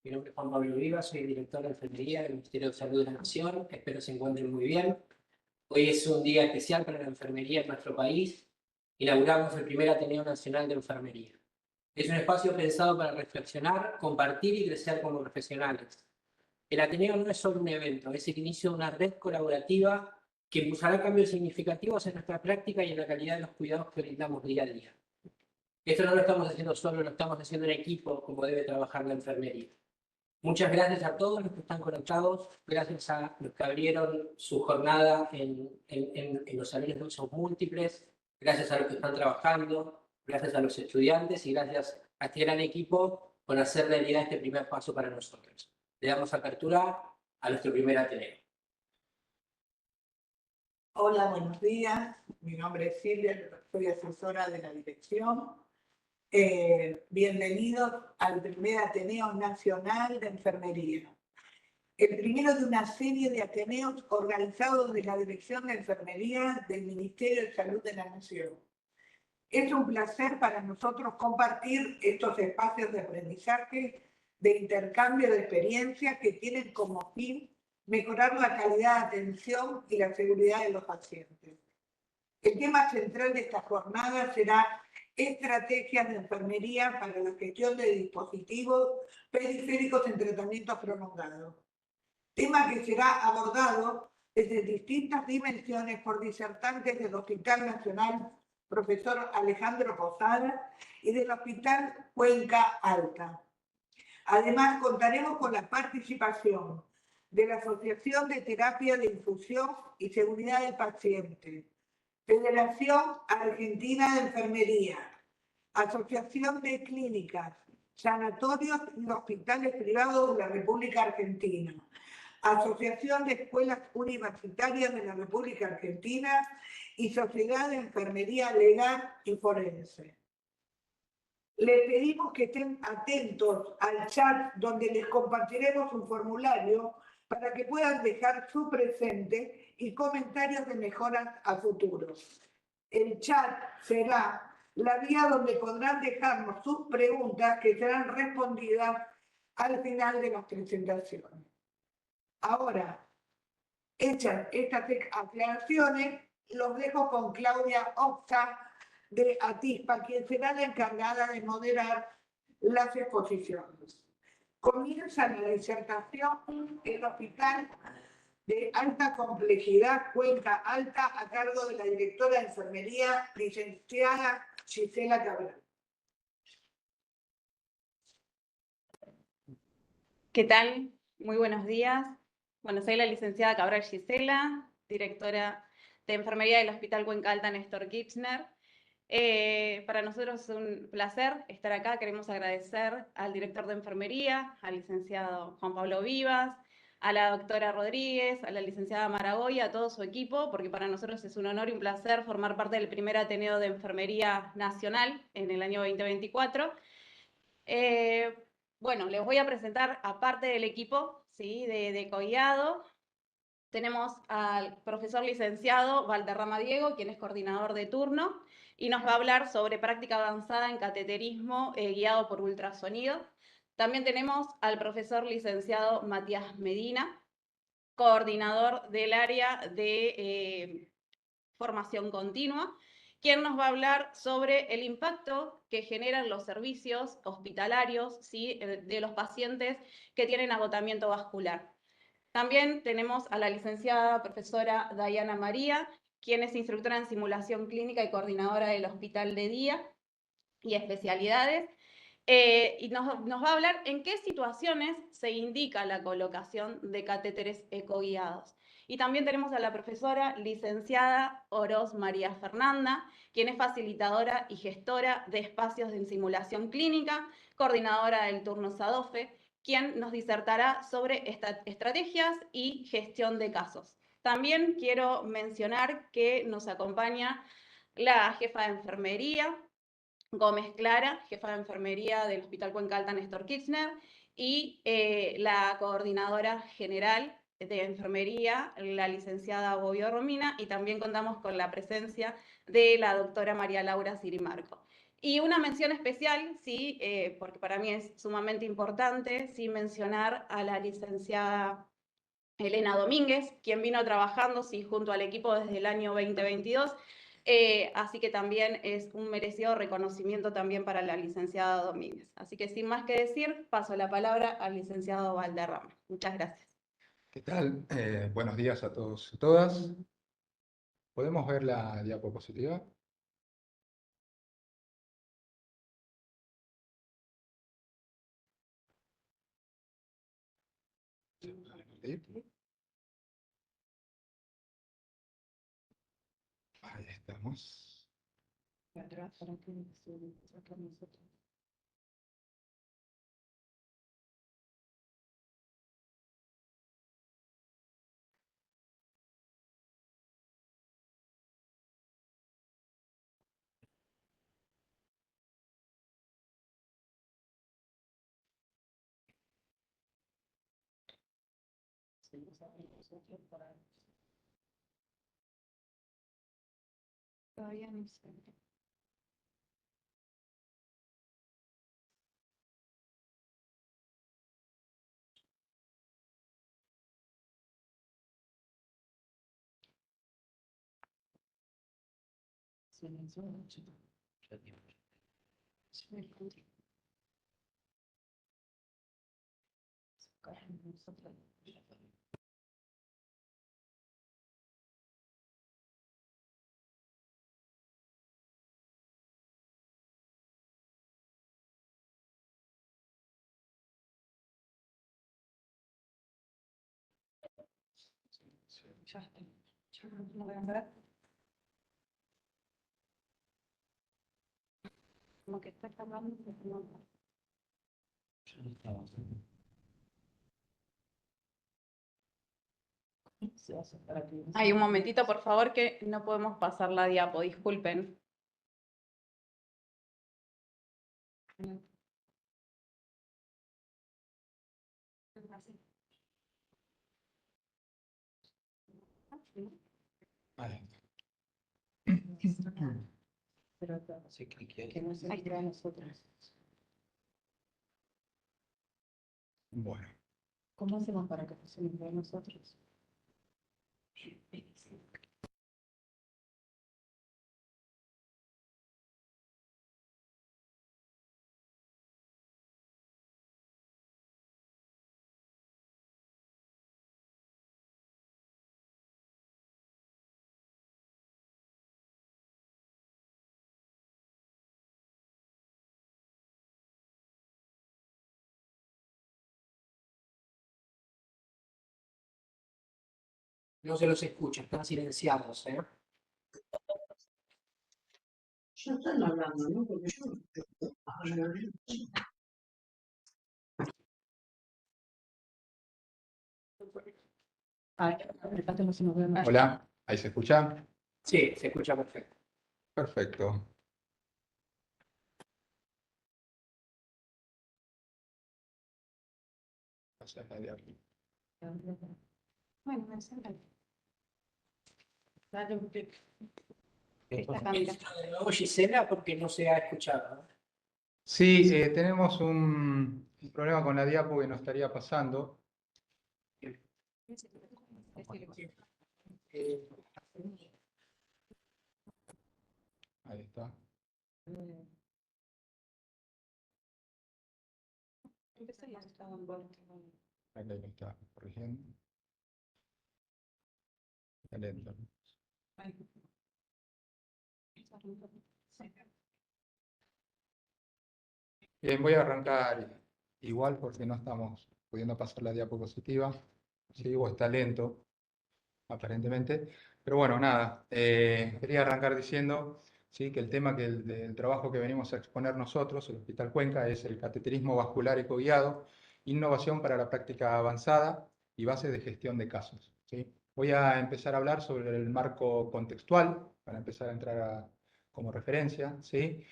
Mi nombre es Juan Pablo Vivas, soy director de Enfermería del Ministerio de Salud de la Nación. Espero se encuentren muy bien. Hoy es un día especial para la enfermería en nuestro país. Inauguramos el primer Ateneo Nacional de Enfermería. Es un espacio pensado para reflexionar, compartir y crecer como profesionales. El Ateneo no es solo un evento, es el inicio de una red colaborativa que impulsará cambios significativos en nuestra práctica y en la calidad de los cuidados que brindamos día a día. Esto no lo estamos haciendo solo, lo estamos haciendo en equipo, como debe trabajar la enfermería. Muchas gracias a todos los que están conectados, gracias a los que abrieron su jornada en los salones de usos múltiples, gracias a los que están trabajando, gracias a los estudiantes y gracias a este gran equipo por hacer realidad este primer paso para nosotros. Le damos apertura a nuestro primer Ateneo. Hola, buenos días. Mi nombre es Silvia, soy asesora de la dirección. Bienvenidos al primer Ateneo Nacional de Enfermería. El primero de una serie de ateneos organizados de la Dirección de Enfermería del Ministerio de Salud de la Nación. Es un placer para nosotros compartir estos espacios de aprendizaje, de intercambio de experiencias que tienen como fin mejorar la calidad de atención y la seguridad de los pacientes. El tema central de esta jornada será estrategias de enfermería para la gestión de dispositivos periféricos en tratamientos prolongados. Tema que será abordado desde distintas dimensiones por disertantes del Hospital Nacional Profesor Alejandro Posada y del Hospital Cuenca Alta. Además, contaremos con la participación de la Asociación de Terapia de Infusión y Seguridad del Paciente, Federación Argentina de Enfermería, Asociación de Clínicas, Sanatorios y Hospitales Privados de la República Argentina, Asociación de Escuelas Universitarias de la República Argentina y Sociedad de Enfermería Legal y Forense. Les pedimos que estén atentos al chat donde les compartiremos un formulario para que puedan dejar su presente y comentarios de mejoras a futuro. El chat será la vía donde podrán dejarnos sus preguntas que serán respondidas al final de las presentaciones. Ahora, hechas estas aclaraciones, los dejo con Claudia Oxa de ATISPA, quien será la encargada de moderar las exposiciones. Comienza la disertación el Hospital de Alta Complejidad Cuenca Alta a cargo de la directora de Enfermería, licenciada Gisela Cabral. ¿Qué tal? Muy buenos días. Bueno, soy la licenciada Cabral Gisela, directora de Enfermería del Hospital Cuenca Alta Néstor Kirchner. Para nosotros es un placer estar acá. Queremos agradecer al director de Enfermería, al licenciado Juan Pablo Vivas, a la doctora Rodríguez, a la licenciada Maragoya, a todo su equipo, porque para nosotros es un honor y un placer formar parte del primer Ateneo de Enfermería Nacional en el año 2024. Bueno, les voy a presentar, aparte del equipo, ¿sí?, de COIADO, tenemos al profesor licenciado Valderrama Diego, quien es coordinador de turno, y nos va a hablar sobre práctica avanzada en cateterismo guiado por ultrasonido. También tenemos al profesor licenciado Matías Medina, coordinador del área de formación continua, quien nos va a hablar sobre el impacto que generan los servicios hospitalarios, ¿sí?, de los pacientes que tienen agotamiento vascular. También tenemos a la licenciada profesora Dayana María, quien es instructora en simulación clínica y coordinadora del Hospital de Día y Especialidades, y nos va a hablar en qué situaciones se indica la colocación de catéteres ecoguiados. Y también tenemos a la profesora licenciada Oroz María Fernanda, quien es facilitadora y gestora de espacios de simulación clínica, coordinadora del turno SADOFE, quien nos disertará sobre estrategias y gestión de casos. También quiero mencionar que nos acompaña la jefa de enfermería, Gómez Clara, jefa de enfermería del Hospital Cuenca Alta Néstor Kirchner, y la coordinadora general de enfermería, la licenciada Bobbio Romina, y también contamos con la presencia de la doctora María Laura Sirimarco. Y una mención especial, sí, porque para mí es sumamente importante, sí, mencionar a la licenciada Elena Domínguez, quien vino trabajando, sí, junto al equipo desde el año 2022, así que también es un merecido reconocimiento también para la licenciada Domínguez. Así que sin más que decir, paso la palabra al licenciado Valderrama. Muchas gracias. ¿Qué tal? Buenos días a todos y todas. ¿Podemos ver la diapositiva? ¿Sí? Ahí estamos. Todavía no sé. Ya está. Ya no voy a ver. Como que está cargando. Hay un momentito, por favor, que no podemos pasar la diapo, disculpen. Ahí. Sí, cliqué ahí. Que no se entre a nosotros. Bueno, ¿Cómo hacemos para que no se entre a nosotros? No se los escucha, están silenciados, ¿eh? Ya están hablando, ¿no? Porque yo no. hola, ¿ahí se escucha? Sí, se escucha perfecto. Perfecto. Pasar la diapositiva. Bueno, me siento. Dale un clic. Entra Esta cámara. de nuevo Gisela porque no se ha escuchado, ¿no? Sí, tenemos un problema con la diapo que nos estaría pasando. Eh, Ahí está. Ahí lo está corrigiendo. Está lento. Bien, voy a arrancar igual porque no estamos pudiendo pasar la diapositiva. Sí, o está lento, aparentemente. Pero bueno, nada, quería arrancar diciendo sí, que el tema del trabajo que venimos a exponer nosotros, el Hospital Cuenca, es el cateterismo vascular ecoguiado, innovación para la práctica avanzada y bases de gestión de casos. ¿Sí? Voy a empezar a hablar sobre el marco contextual, para empezar a entrar como referencia. ¿Sí?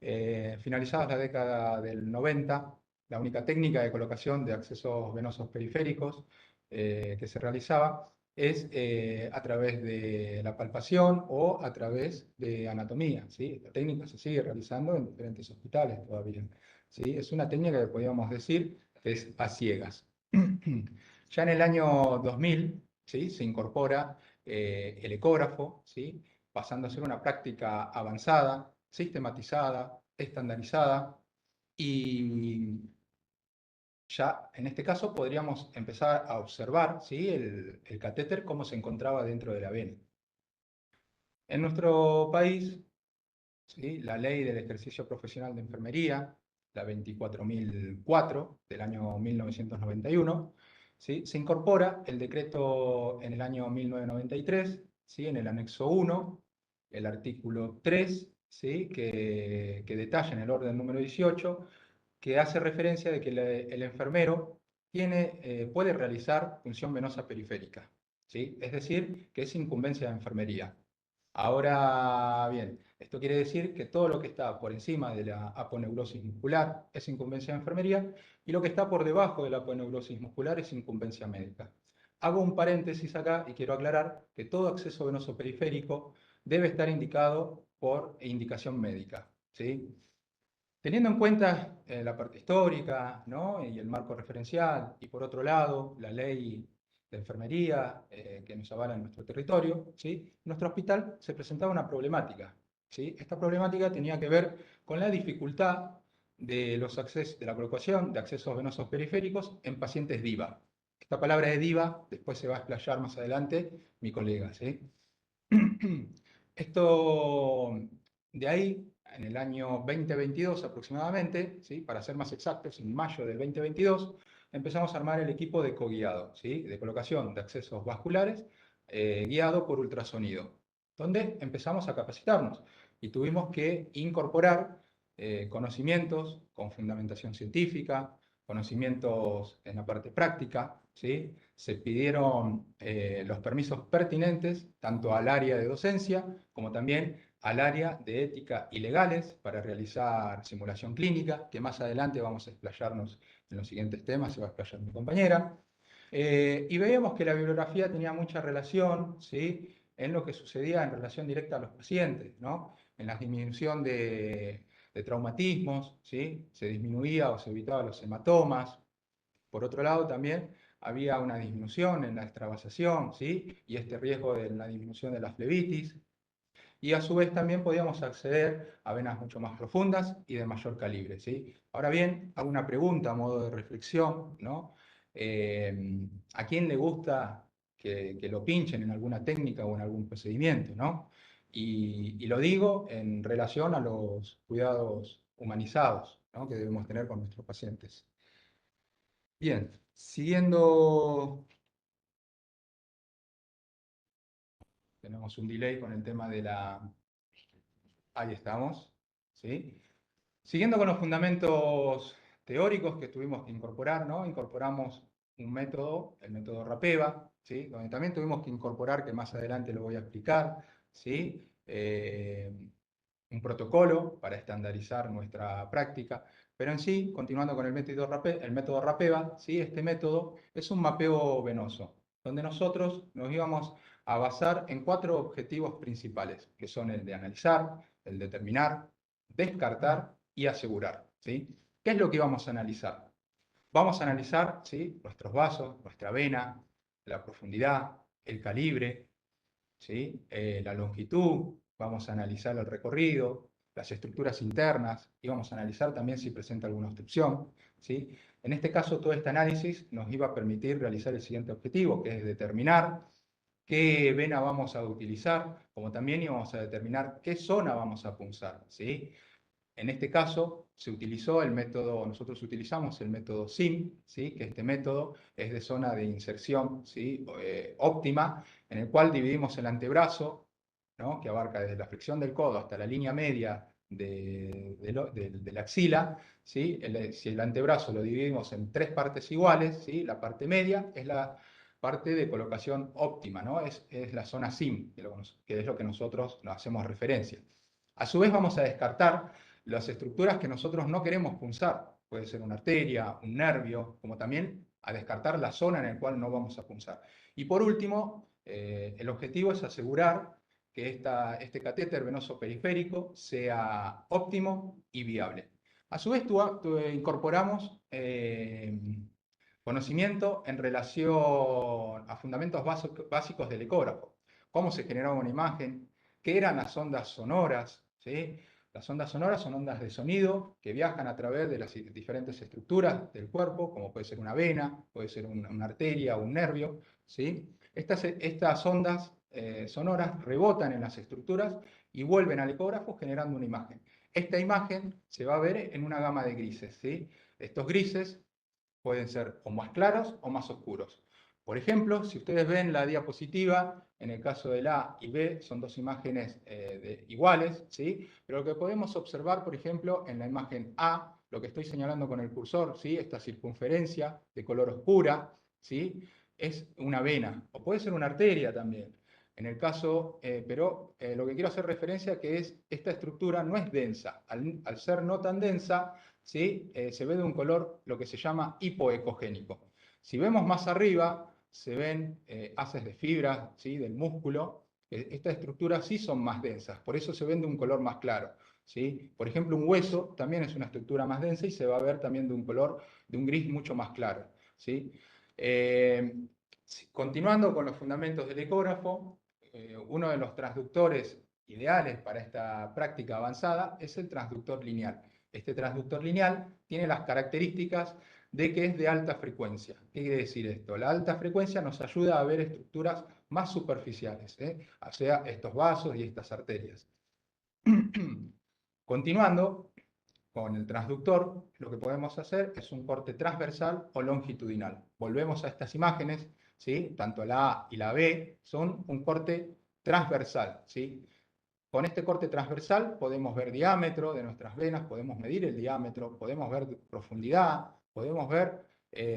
Finalizada la década del 90, la única técnica de colocación de accesos venosos periféricos que se realizaba es a través de la palpación o a través de anatomía, ¿sí? La técnica se sigue realizando en diferentes hospitales todavía, ¿sí? Es una técnica que podríamos decir que es a ciegas. Ya en el año 2000, ¿sí? Se incorpora el ecógrafo, ¿sí? Pasando a ser una práctica avanzada, sistematizada, estandarizada, y ya en este caso podríamos empezar a observar, ¿sí? el catéter cómo se encontraba dentro de la vena. En nuestro país, ¿sí? La ley del ejercicio profesional de enfermería, la 24.004 del año 1991, ¿sí? Se incorpora el decreto en el año 1993, ¿sí? En el anexo 1, el artículo 3, ¿sí? que detalla en el orden número 18, que hace referencia de que el enfermero puede realizar punción venosa periférica, ¿sí? Es decir, que es incumbencia de enfermería. Ahora bien, esto quiere decir que todo lo que está por encima de la aponeurosis muscular es incumbencia de enfermería y lo que está por debajo de la aponeurosis muscular es incumbencia médica. Hago un paréntesis acá y quiero aclarar que todo acceso venoso periférico debe estar indicado por indicación médica, ¿sí? Teniendo en cuenta la parte histórica, ¿no? Y el marco referencial, y por otro lado, la ley de enfermería que nos avala en nuestro territorio, ¿sí? En nuestro hospital se presentaba una problemática, ¿sí? Esta problemática tenía que ver con la dificultad de la colocación de accesos venosos periféricos en pacientes DIVA. Esta palabra de DIVA después se va a explayar más adelante mi colega, ¿sí? Esto, de ahí, en el año 2022 aproximadamente, ¿sí? Para ser más exactos, en mayo del 2022, empezamos a armar el equipo de coguiado, ¿sí? De colocación de accesos vasculares guiado por ultrasonido, donde empezamos a capacitarnos y tuvimos que incorporar conocimientos con fundamentación científica, conocimientos en la parte práctica, ¿sí? Se pidieron los permisos pertinentes tanto al área de docencia como también al área de ética y legales para realizar simulación clínica, que más adelante vamos a explayarnos en los siguientes temas, se va a explayar mi compañera. Y veíamos que la bibliografía tenía mucha relación, ¿sí? En lo que sucedía en relación directa a los pacientes, ¿no? En la disminución de traumatismos, ¿sí? Se disminuía o se evitaba los hematomas. Por otro lado, también había una disminución en la extravasación, ¿sí? Y este riesgo de la disminución de la flebitis. Y a su vez también podíamos acceder a venas mucho más profundas y de mayor calibre, ¿sí? Ahora bien, hago una pregunta a modo de reflexión, ¿no? ¿A quién le gusta que lo pinchen en alguna técnica o en algún procedimiento, ¿no? Y lo digo en relación a los cuidados humanizados, ¿no? Que debemos tener con nuestros pacientes. Bien, siguiendo, tenemos un delay con el tema de la... Ahí estamos, ¿sí? Siguiendo con los fundamentos teóricos que tuvimos que incorporar, ¿no? Incorporamos un método, el método Rapeva, ¿sí? Donde también tuvimos que incorporar, que más adelante lo voy a explicar, ¿sí? Un protocolo para estandarizar nuestra práctica. Pero en sí, continuando con el método Rapeva, ¿sí? Este método es un mapeo venoso, donde nosotros nos íbamos a basar en 4 objetivos principales, que son el de analizar, el determinar, descartar y asegurar, ¿sí? ¿Qué es lo que vamos a analizar? Vamos a analizar, ¿sí? Nuestros vasos, nuestra vena, la profundidad, el calibre, ¿sí? La longitud, vamos a analizar el recorrido, las estructuras internas y vamos a analizar también si presenta alguna obstrucción, ¿sí? En este caso, todo este análisis nos iba a permitir realizar el siguiente objetivo, que es determinar qué vena vamos a utilizar, como también íbamos a determinar qué zona vamos a punzar, ¿sí? En este caso, se utilizó el método, nosotros utilizamos el método SIM, ¿sí? Que este método es de zona de inserción, ¿sí? Óptima, en el cual dividimos el antebrazo, ¿no? Que abarca desde la flexión del codo hasta la línea media de la axila, ¿sí? Si el antebrazo lo dividimos en 3 partes iguales, ¿sí? La parte media es la parte de colocación óptima, ¿no? Es la zona SIM, que es lo que nosotros nos hacemos referencia. A su vez vamos a descartar las estructuras que nosotros no queremos punzar. Puede ser una arteria, un nervio, como también a descartar la zona en la cual no vamos a punzar. Y por último, el objetivo es asegurar que este catéter venoso periférico sea óptimo y viable. A su vez, incorporamos conocimiento en relación a fundamentos básicos del ecógrafo. Cómo se generaba una imagen, qué eran las ondas sonoras, ¿sí? Las ondas sonoras son ondas de sonido que viajan a través de las diferentes estructuras del cuerpo, como puede ser una vena, puede ser una arteria o un nervio, ¿sí? Estas ondas sonoras rebotan en las estructuras y vuelven al ecógrafo generando una imagen. Esta imagen se va a ver en una gama de grises, ¿sí? Estos grises pueden ser o más claros o más oscuros. Por ejemplo, si ustedes ven la diapositiva, en el caso del A y B son dos imágenes iguales, ¿sí? Pero lo que podemos observar, por ejemplo, en la imagen A, lo que estoy señalando con el cursor, ¿sí? Esta circunferencia de color oscura, ¿sí? Es una vena, o puede ser una arteria también. En el caso, pero lo que quiero hacer referencia que es esta estructura no es densa. Al ser no tan densa, ¿sí? Se ve de un color lo que se llama hipoecogénico. Si vemos más arriba, se ven haces de fibra, ¿sí? Del músculo. Estas estructuras sí son más densas, por eso se ven de un color más claro, ¿sí? Por ejemplo, un hueso también es una estructura más densa y se va a ver también de un color, de un gris mucho más claro, ¿sí? Continuando con los fundamentos del ecógrafo, uno de los transductores ideales para esta práctica avanzada es el transductor lineal. Este transductor lineal tiene las características de que es de alta frecuencia. ¿Qué quiere decir esto? La alta frecuencia nos ayuda a ver estructuras más superficiales, o sea, estos vasos y estas arterias. Continuando con el transductor, lo que podemos hacer es un corte transversal o longitudinal. Volvemos a estas imágenes, ¿sí? Tanto la A y la B son un corte transversal, ¿sí? Con este corte transversal podemos ver diámetro de nuestras venas, podemos medir el diámetro, podemos ver profundidad, podemos ver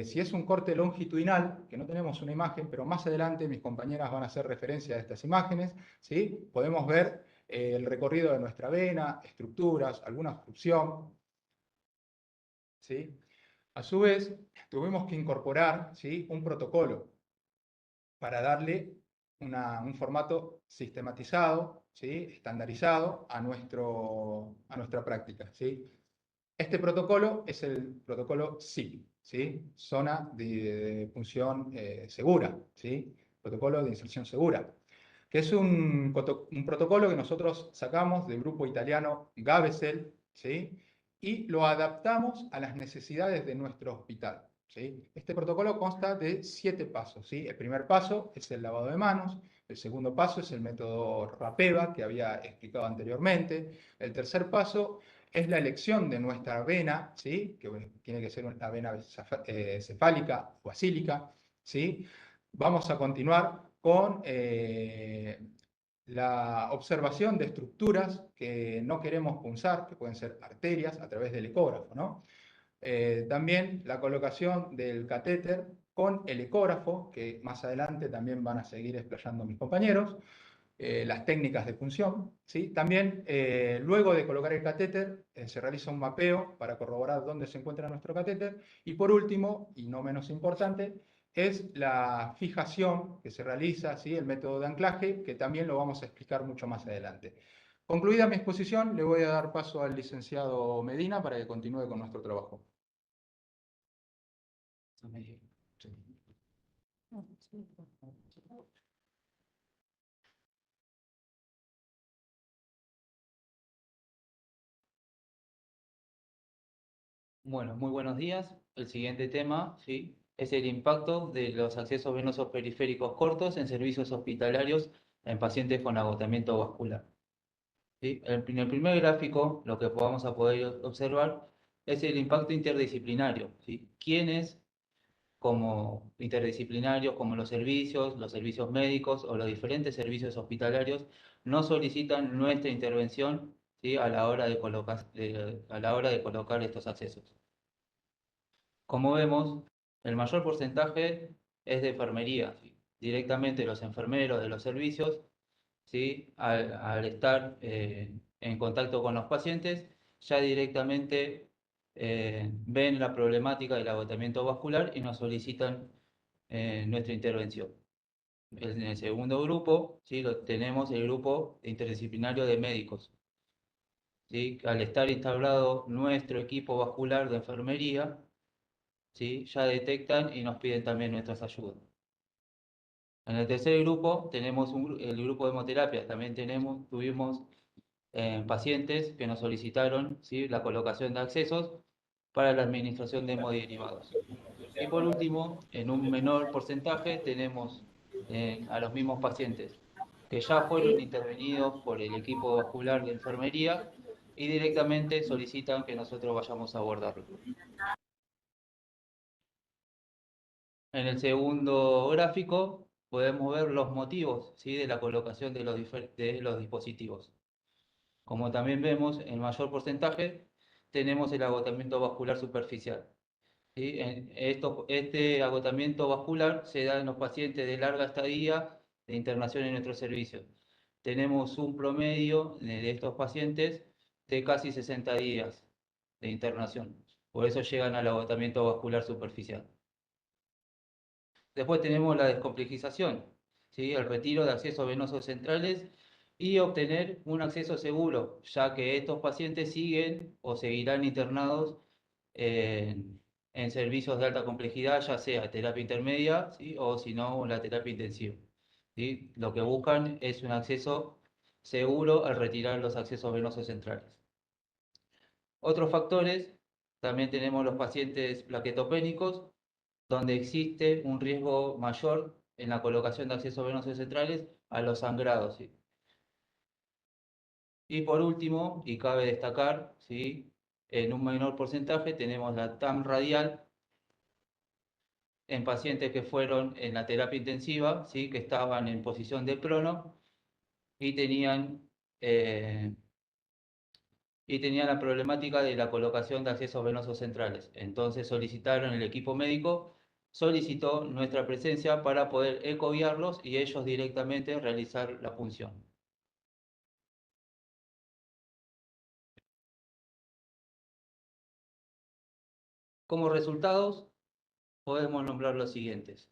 si es un corte longitudinal, que no tenemos una imagen, pero más adelante mis compañeras van a hacer referencia a estas imágenes, ¿sí? Podemos ver el recorrido de nuestra vena, estructuras, alguna obstrucción, ¿sí? A su vez, tuvimos que incorporar, ¿sí? Un protocolo para darle un formato sistematizado, ¿sí? Estandarizado a nuestra práctica, ¿sí? Este protocolo es el protocolo ZIP, ¿sí? Zona de función segura, ¿sí? Protocolo de inserción segura, que es un protocolo que nosotros sacamos del grupo italiano Gavesel, ¿sí? Y lo adaptamos a las necesidades de nuestro hospital, ¿sí? Este protocolo consta de 7 pasos, ¿sí? El primer paso es el lavado de manos, el segundo paso es el método RAPEVA, que había explicado anteriormente, el tercer paso es la elección de nuestra vena, ¿sí? Que bueno, tiene que ser una vena cefálica o basílica, ¿sí? Vamos a continuar con la observación de estructuras que no queremos punzar, que pueden ser arterias, a través del ecógrafo, ¿no? También la colocación del catéter con el ecógrafo, que más adelante también van a seguir explayando mis compañeros, las técnicas de punción, ¿sí? También, luego de colocar el catéter, se realiza un mapeo para corroborar dónde se encuentra nuestro catéter, y por último, y no menos importante, es la fijación que se realiza, ¿sí? El método de anclaje, que también lo vamos a explicar mucho más adelante. Concluida mi exposición, le voy a dar paso al licenciado Medina para que continúe con nuestro trabajo. Sí. Bueno, muy buenos días. El siguiente tema, ¿sí? Es el impacto de los accesos venosos periféricos cortos en servicios hospitalarios en pacientes con agotamiento vascular. ¿Sí? En el primer gráfico, lo que vamos a poder observar es el impacto interdisciplinario, ¿sí? ¿Quiénes como interdisciplinarios, como los servicios médicos o los diferentes servicios hospitalarios no solicitan nuestra intervención, ¿sí? a la hora de colocar estos accesos? Como vemos, el mayor porcentaje es de enfermería, ¿sí? Directamente los enfermeros de los servicios, ¿sí? Al estar en contacto con los pacientes, ya directamente ven la problemática del agotamiento vascular y nos solicitan nuestra intervención. En el segundo grupo, ¿sí? Tenemos el grupo interdisciplinario de médicos. ¿Sí? Al estar instalado nuestro equipo vascular de enfermería, ¿sí? Ya detectan y nos piden también nuestras ayudas. En el tercer grupo tenemos el grupo de hemoterapia. También tuvimos pacientes que nos solicitaron, ¿sí? La colocación de accesos para la administración de hemoderivados. Y por último, en un menor porcentaje, tenemos a los mismos pacientes que ya fueron intervenidos por el equipo vascular de enfermería y directamente solicitan que nosotros vayamos a abordarlo. En el segundo gráfico podemos ver los motivos, ¿sí? De la colocación de los dispositivos. Como también vemos, en mayor porcentaje tenemos el agotamiento vascular superficial. ¿Sí? Este agotamiento vascular se da en los pacientes de larga estadía de internación en nuestro servicio. Tenemos un promedio de estos pacientes de casi 60 días de internación. Por eso llegan al agotamiento vascular superficial. Después tenemos la descomplejización, ¿sí? El retiro de accesos venosos centrales y obtener un acceso seguro, ya que estos pacientes siguen o seguirán internados en servicios de alta complejidad, ya sea terapia intermedia, ¿sí? O si no, la terapia intensiva, ¿sí? Lo que buscan es un acceso seguro al retirar los accesos venosos centrales. Otros factores, también tenemos los pacientes plaquetopénicos, donde existe un riesgo mayor en la colocación de accesos venosos centrales a los sangrados, ¿sí? Y por último, y cabe destacar, ¿sí? En un menor porcentaje tenemos la TAM radial en pacientes que fueron en la terapia intensiva, ¿sí? Que estaban en posición de prono y tenían la problemática de la colocación de accesos venosos centrales. Entonces solicitaron, el equipo médico solicitó nuestra presencia para poder ecoguiarlos y ellos directamente realizar la punción. Como resultados, podemos nombrar los siguientes.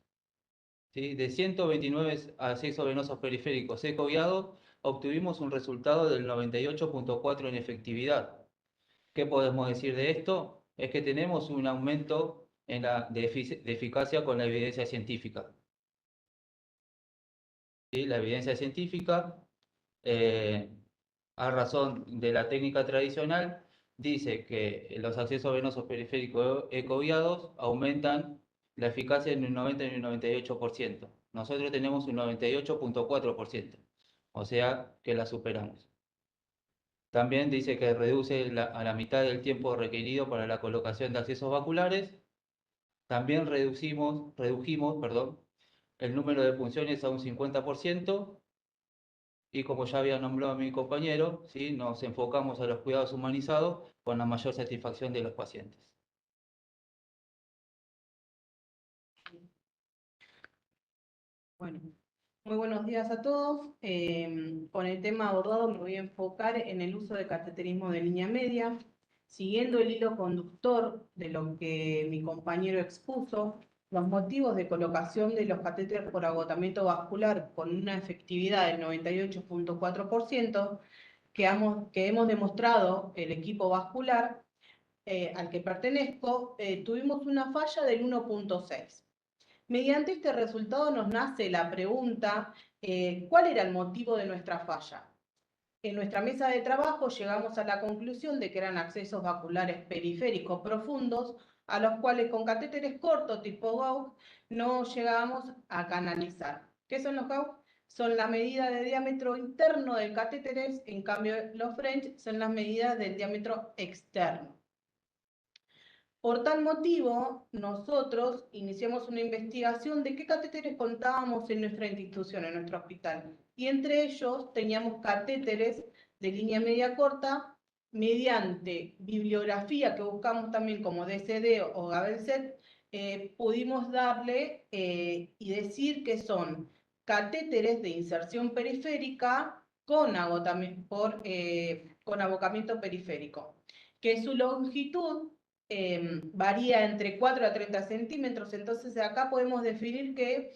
¿Sí? De 129 accesos venosos periféricos ecoguiados, obtuvimos un resultado del 98.4 en efectividad. ¿Qué podemos decir de esto? Es que tenemos un aumento de eficacia con la evidencia científica. ¿Sí? La evidencia científica, a razón de la técnica tradicional, dice que los accesos venosos periféricos ecoguiados aumentan la eficacia en un 90 y un 98%. Nosotros tenemos un 98.4%, o sea que la superamos. También dice que reduce a la mitad del tiempo requerido para la colocación de accesos vasculares. También redujimos, el número de punciones a un 50%. Y como ya había nombrado a mi compañero, ¿sí? Nos enfocamos a los cuidados humanizados con la mayor satisfacción de los pacientes. Bueno, muy buenos días a todos. Con el tema abordado me voy a enfocar en el uso de cateterismo de línea media, siguiendo el hilo conductor de lo que mi compañero expuso. Los motivos de colocación de los catéteres por agotamiento vascular con una efectividad del 98.4% que hemos demostrado el equipo vascular al que pertenezco, tuvimos una falla del 1.6. Mediante este resultado nos nace la pregunta, ¿cuál era el motivo de nuestra falla? En nuestra mesa de trabajo llegamos a la conclusión de que eran accesos vasculares periféricos profundos, a los cuales con catéteres cortos tipo Gauss no llegábamos a canalizar. ¿Qué son los Gauss? Son la medida de diámetro interno del catéteres, en cambio los French son las medidas del diámetro externo. Por tal motivo, nosotros iniciamos una investigación de qué catéteres contábamos en nuestra institución, en nuestro hospital. Y entre ellos teníamos catéteres de línea media corta, mediante bibliografía que buscamos también como DCD o Gavelset, pudimos darle y decir que son catéteres de inserción periférica con abocamiento periférico, que su longitud varía entre 4 a 30 centímetros, entonces acá podemos definir qué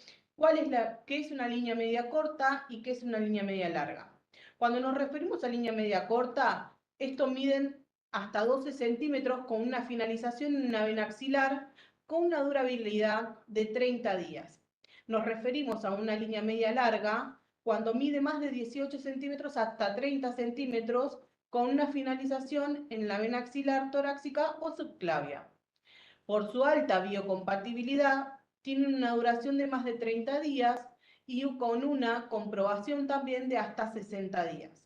es una línea media corta y qué es una línea media larga. Cuando nos referimos a línea media corta, estos miden hasta 12 centímetros con una finalización en una vena axilar con una durabilidad de 30 días. Nos referimos a una línea media larga cuando mide más de 18 centímetros hasta 30 centímetros con una finalización en la vena axilar torácica o subclavia. Por su alta biocompatibilidad, tienen una duración de más de 30 días y con una comprobación también de hasta 60 días.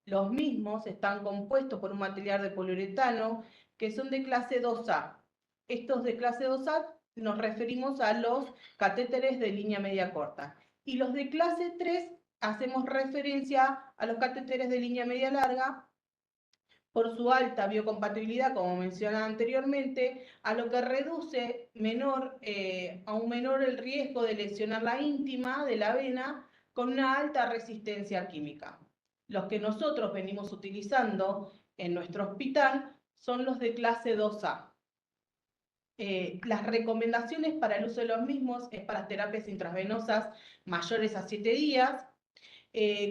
Los mismos están compuestos por un material de poliuretano que son de clase 2A. Estos de clase 2A nos referimos a los catéteres de línea media corta. Y los de clase 3 hacemos referencia a los catéteres de línea media larga por su alta biocompatibilidad, como mencionaba anteriormente, a lo que reduce aún menor el riesgo de lesionar la íntima de la vena con una alta resistencia química. Los que nosotros venimos utilizando en nuestro hospital son los de clase 2A. Las recomendaciones para el uso de los mismos es para terapias intravenosas mayores a 7 días,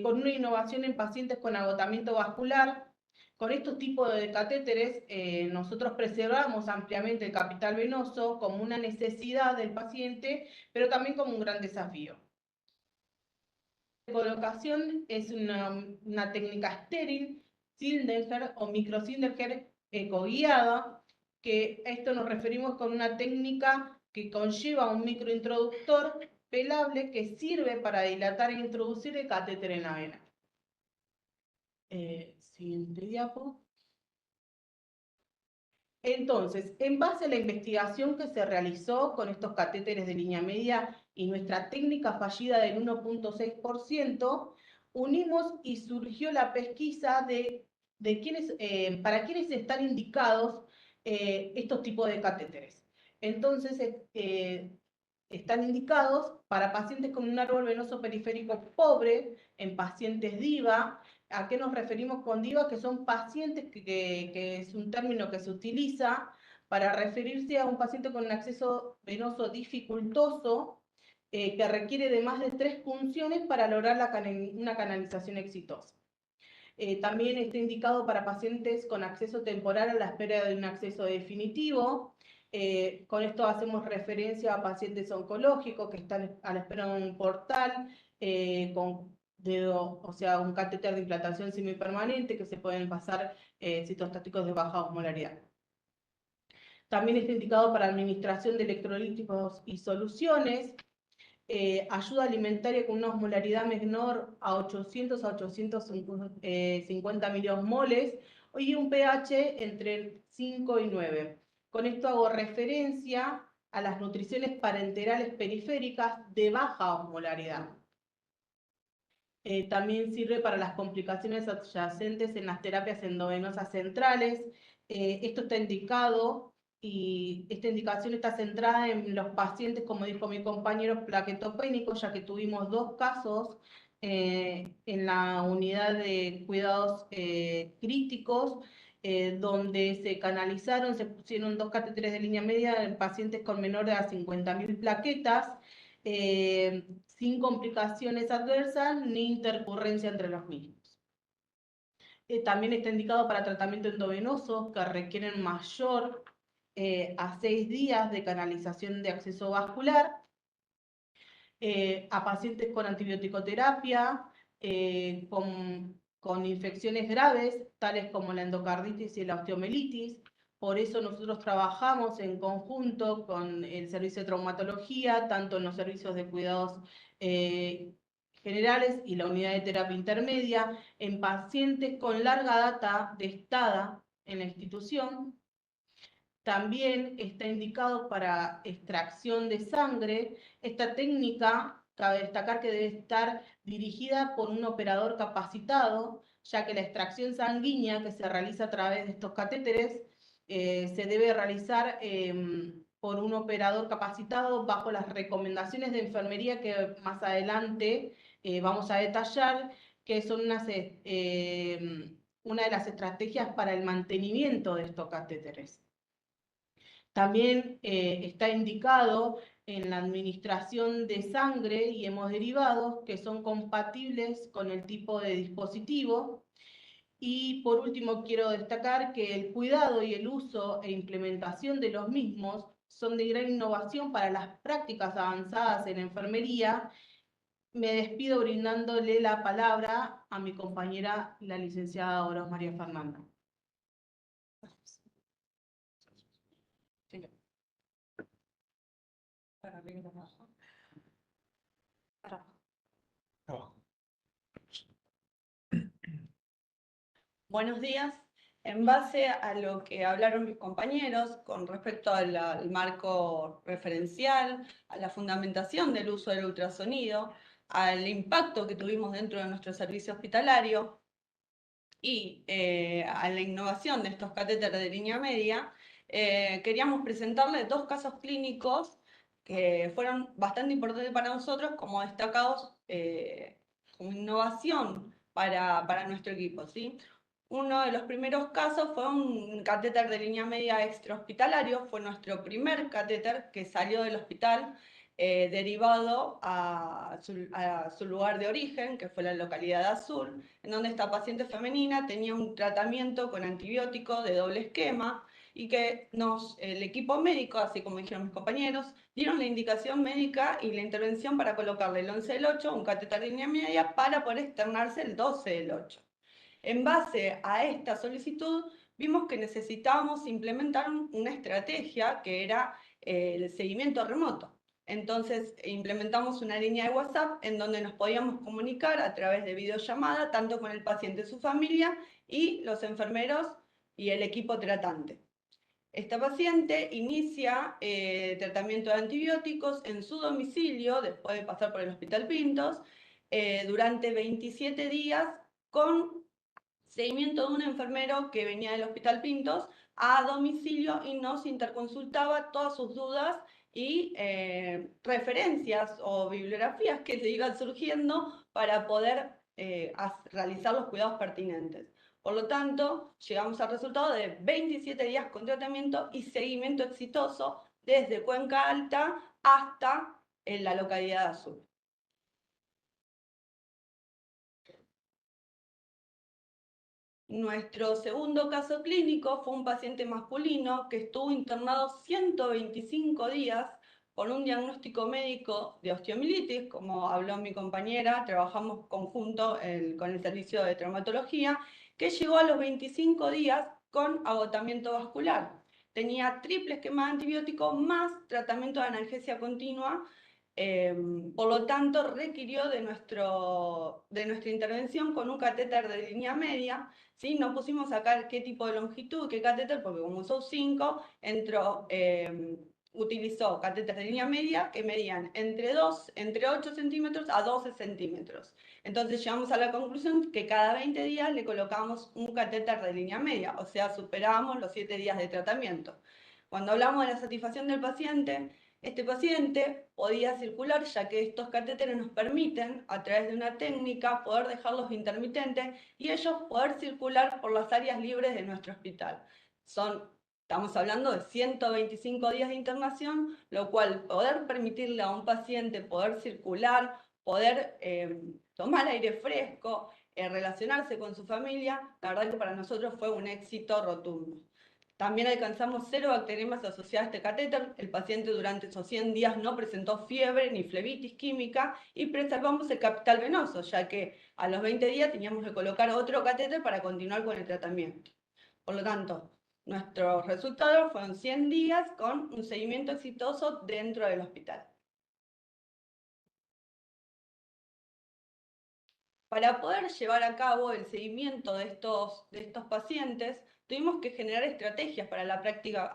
con una innovación en pacientes con agotamiento vascular. Con estos tipos de catéteres, nosotros preservamos ampliamente el capital venoso como una necesidad del paciente, pero también como un gran desafío. La colocación es una técnica estéril, Zildenher o micro-Zildenher ecoguiada, que a esto nos referimos con una técnica que conlleva un microintroductor pelable que sirve para dilatar e introducir el catéter en la vena. Siguiente diapo. Entonces, en base a la investigación que se realizó con estos catéteres de línea media y nuestra técnica fallida del 1.6%, unimos y surgió la pesquisa de para quiénes están indicados estos tipos de catéteres. Entonces, están indicados para pacientes con un árbol venoso periférico pobre, en pacientes DIVA. ¿A qué nos referimos con DIVA? Que son pacientes que es un término que se utiliza para referirse a un paciente con un acceso venoso dificultoso que requiere de más de 3 punciones para lograr una canalización exitosa. También está indicado para pacientes con acceso temporal a la espera de un acceso definitivo. Con esto hacemos referencia a pacientes oncológicos que están a la espera de un portal o sea, un catéter de implantación semipermanente que se pueden pasar citostáticos de baja osmolaridad. También está indicado para administración de electrolíticos y soluciones, ayuda alimentaria con una osmolaridad menor a 800 a 850 miliosmoles y un pH entre 5 y 9. Con esto hago referencia a las nutriciones parenterales periféricas de baja osmolaridad. También sirve para las complicaciones adyacentes en las terapias endovenosas centrales. Esto está indicado y esta indicación está centrada en los pacientes, como dijo mi compañero, plaquetopénicos, ya que tuvimos 2 casos en la unidad de cuidados críticos, donde se canalizaron, se pusieron 2 catéteres de línea media en pacientes con menor a 50.000 plaquetas, sin complicaciones adversas ni intercurrencia entre los mismos. También está indicado para tratamiento endovenoso que requieren mayor a 6 días de canalización de acceso vascular, a pacientes con antibiótico-terapia, con infecciones graves, tales como la endocarditis y la osteomelitis. Por eso nosotros trabajamos en conjunto con el servicio de traumatología, tanto en los servicios de cuidados generales y la unidad de terapia intermedia, en pacientes con larga data de estada en la institución. También está indicado para extracción de sangre. Esta técnica, cabe destacar que debe estar dirigida por un operador capacitado, ya que la extracción sanguínea que se realiza a través de estos catéteres se debe realizar por un operador capacitado bajo las recomendaciones de enfermería que más adelante vamos a detallar, que son una de las estrategias para el mantenimiento de estos catéteres. También está indicado en la administración de sangre y hemoderivados que son compatibles con el tipo de dispositivo. Y por último, quiero destacar que el cuidado y el uso e implementación de los mismos son de gran innovación para las prácticas avanzadas en enfermería. Me despido brindándole la palabra a mi compañera, la licenciada Oro María Fernanda. Para arriba, abajo. Para abajo. Abajo. Buenos días. En base a lo que hablaron mis compañeros con respecto al marco referencial, a la fundamentación del uso del ultrasonido, al impacto que tuvimos dentro de nuestro servicio hospitalario y a la innovación de estos catéteres de línea media, queríamos presentarles dos casos clínicos que fueron bastante importantes para nosotros como destacados como innovación para nuestro equipo, ¿sí? Uno de los primeros casos fue un catéter de línea media extrahospitalario, fue nuestro primer catéter que salió del hospital derivado a su lugar de origen, que fue la localidad de Azul, en donde esta paciente femenina tenía un tratamiento con antibiótico de doble esquema y que el equipo médico, así como dijeron mis compañeros, dieron la indicación médica y la intervención para colocarle el 11 del 8, un catéter de línea media, para poder externarse el 12 del 8. En base a esta solicitud, vimos que necesitábamos implementar una estrategia que era el seguimiento remoto. Entonces, implementamos una línea de WhatsApp en donde nos podíamos comunicar a través de videollamada, tanto con el paciente y su familia, y los enfermeros y el equipo tratante. Esta paciente inicia tratamiento de antibióticos en su domicilio, después de pasar por el Hospital Pintos, durante 27 días con seguimiento de un enfermero que venía del Hospital Pintos a domicilio y nos interconsultaba todas sus dudas y referencias o bibliografías que le iban surgiendo para poder realizar los cuidados pertinentes. Por lo tanto, llegamos al resultado de 27 días con tratamiento y seguimiento exitoso desde Cuenca Alta hasta la localidad de Azul. Nuestro segundo caso clínico fue un paciente masculino que estuvo internado 125 días con un diagnóstico médico de osteomielitis. Como habló mi compañera, trabajamos conjunto con el servicio de traumatología, que llegó a los 25 días con agotamiento vascular. Tenía triple esquema de antibiótico más tratamiento de analgesia continua. Por lo tanto, requirió de nuestra intervención con un catéter de línea media. ¿Sí? No pusimos acá qué tipo de longitud, qué catéter, porque como usó 5, utilizó catéteres de línea media que medían entre 8 centímetros a 12 centímetros. Entonces llegamos a la conclusión que cada 20 días le colocábamos un catéter de línea media, o sea, superábamos los 7 días de tratamiento. Cuando hablamos de la satisfacción del paciente, este paciente podía circular, ya que estos catéteres nos permiten, a través de una técnica, poder dejarlos intermitentes y ellos poder circular por las áreas libres de nuestro hospital. Estamos hablando de 125 días de internación, lo cual poder permitirle a un paciente poder circular, poder tomar aire fresco, relacionarse con su familia, la verdad que para nosotros fue un éxito rotundo. También alcanzamos 0 bacteriemias asociadas a este catéter. El paciente durante esos 100 días no presentó fiebre ni flebitis química y preservamos el capital venoso, ya que a los 20 días teníamos que colocar otro catéter para continuar con el tratamiento. Por lo tanto, nuestros resultados fueron 100 días con un seguimiento exitoso dentro del hospital. Para poder llevar a cabo el seguimiento de estos pacientes, tuvimos que generar estrategias para la práctica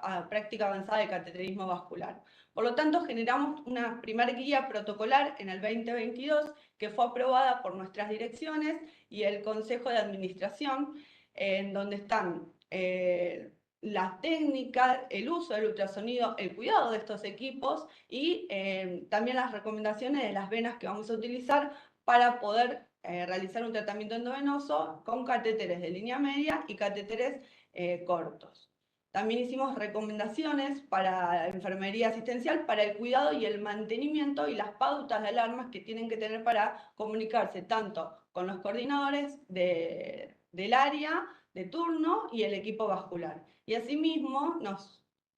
avanzada de cateterismo vascular. Por lo tanto, generamos una primera guía protocolar en el 2022 que fue aprobada por nuestras direcciones y el Consejo de Administración, en donde están las técnicas, el uso del ultrasonido, el cuidado de estos equipos y también las recomendaciones de las venas que vamos a utilizar para poder realizar un tratamiento endovenoso con catéteres de línea media y catéteres cortos. También hicimos recomendaciones para enfermería asistencial para el cuidado y el mantenimiento y las pautas de alarmas que tienen que tener para comunicarse tanto con los coordinadores del área de turno y el equipo vascular. Y asimismo,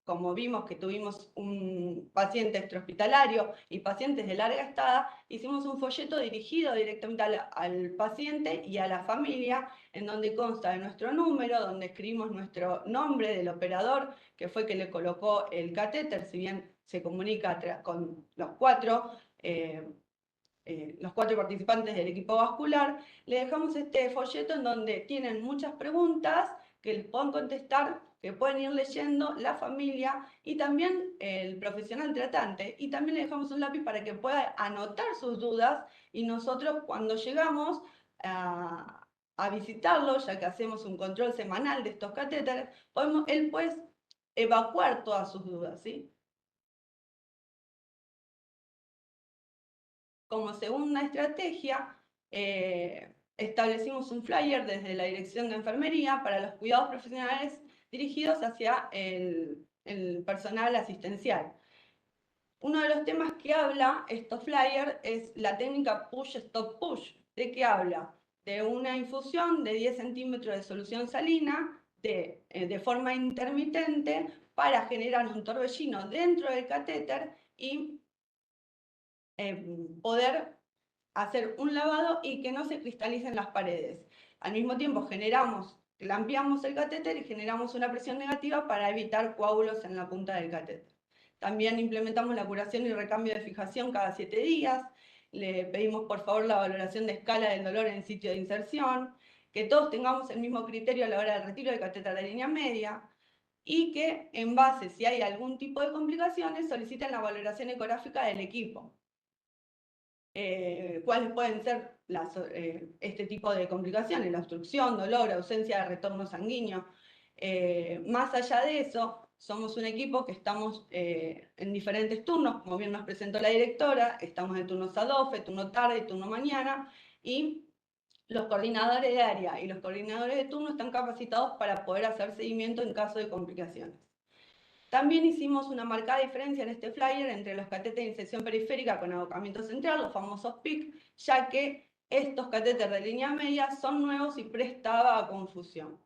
como vimos que tuvimos un paciente extrahospitalario y pacientes de larga estada, hicimos un folleto dirigido directamente al paciente y a la familia, en donde consta de nuestro número, donde escribimos nuestro nombre del operador, que fue que le colocó el catéter, si bien se comunica con los cuatro participantes del equipo vascular. Le dejamos este folleto en donde tienen muchas preguntas que les puedan contestar, que pueden ir leyendo la familia y también el profesional tratante. Y también le dejamos un lápiz para que pueda anotar sus dudas, y nosotros cuando llegamos a visitarlo, ya que hacemos un control semanal de estos catéteres, él puede evacuar todas sus dudas, ¿sí? Como segunda estrategia, establecimos un flyer desde la Dirección de Enfermería para los cuidados profesionales dirigidos hacia el personal asistencial. Uno de los temas que habla estos flyers es la técnica push-stop-push. ¿De qué habla? De una infusión de 10 centímetros de solución salina de forma intermitente para generar un torbellino dentro del catéter y poder hacer un lavado y que no se cristalicen las paredes. Al mismo tiempo clampeamos el catéter y generamos una presión negativa para evitar coágulos en la punta del catéter. También implementamos la curación y recambio de fijación cada 7 días. Le pedimos por favor la valoración de escala del dolor en el sitio de inserción, que todos tengamos el mismo criterio a la hora del retiro del catéter de línea media, y que en base, si hay algún tipo de complicaciones, soliciten la valoración ecográfica del equipo. ¿Cuáles pueden ser este tipo de complicaciones? La obstrucción, dolor, ausencia de retorno sanguíneo. Más allá de eso, somos un equipo que estamos en diferentes turnos, como bien nos presentó la directora. Estamos en turno SADOFE, turno tarde y turno mañana, y los coordinadores de área y los coordinadores de turno están capacitados para poder hacer seguimiento en caso de complicaciones. También hicimos una marcada diferencia en este flyer entre los catéteres de inserción periférica con abocamiento central, los famosos PIC, ya que estos catéteres de línea media son nuevos y prestaba a confusión.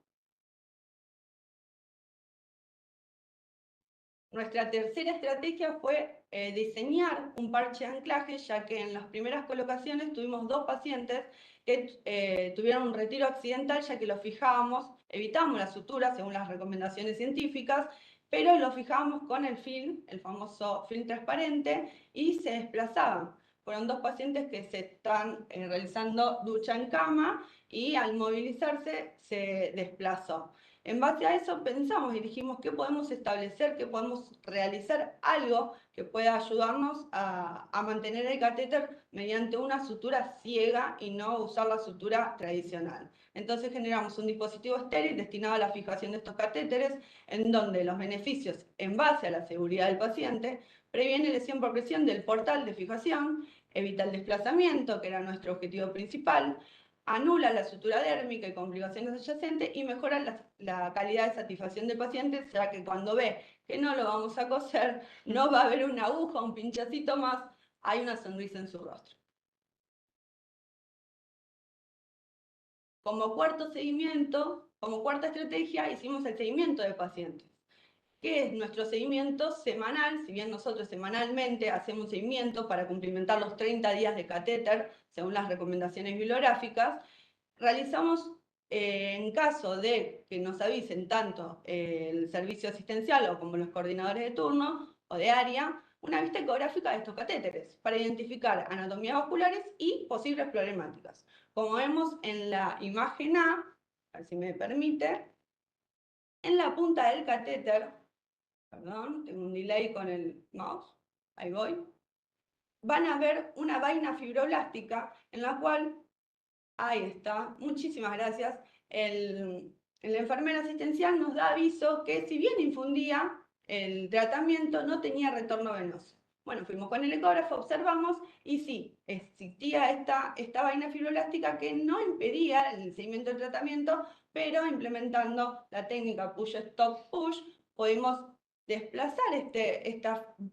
Nuestra tercera estrategia fue diseñar un parche de anclaje, ya que en las primeras colocaciones tuvimos 2 pacientes que tuvieron un retiro accidental, ya que los fijábamos, evitamos la sutura según las recomendaciones científicas, pero lo fijábamos con el film, el famoso film transparente, y se desplazaban. Fueron 2 pacientes que se están realizando ducha en cama y al movilizarse se desplazó. En base a eso pensamos y dijimos qué podemos establecer, qué podemos realizar, algo que pueda ayudarnos a mantener el catéter mediante una sutura ciega y no usar la sutura tradicional. Entonces generamos un dispositivo estéril destinado a la fijación de estos catéteres, en donde los beneficios en base a la seguridad del paciente: previene lesión por presión del portal de fijación, evita el desplazamiento, que era nuestro objetivo principal, anula la sutura dérmica y complicaciones adyacentes, y mejora la calidad de satisfacción del paciente, ya que cuando ve que no lo vamos a coser, no va a haber una aguja, un pinchacito más, hay una sonrisa en su rostro. Como cuarta estrategia, hicimos el seguimiento de pacientes, que es nuestro seguimiento semanal. Si bien nosotros semanalmente hacemos seguimiento para cumplimentar los 30 días de catéter, según las recomendaciones bibliográficas, realizamos, en caso de que nos avisen tanto el servicio asistencial o como los coordinadores de turno o de área, una vista ecográfica de estos catéteres para identificar anatomías vasculares y posibles problemáticas. Como vemos en la imagen A, a ver si me permite, en la punta del catéter, perdón, tengo un delay con el mouse, ahí voy, van a ver una vaina fibroblástica en la cual, ahí está, muchísimas gracias, el enfermero asistencial nos da aviso que si bien infundía el tratamiento, no tenía retorno venoso. Bueno, fuimos con el ecógrafo, observamos, y sí, existía esta vaina fibroblástica que no impedía el seguimiento del tratamiento, pero implementando la técnica push-stop-push pudimos desplazar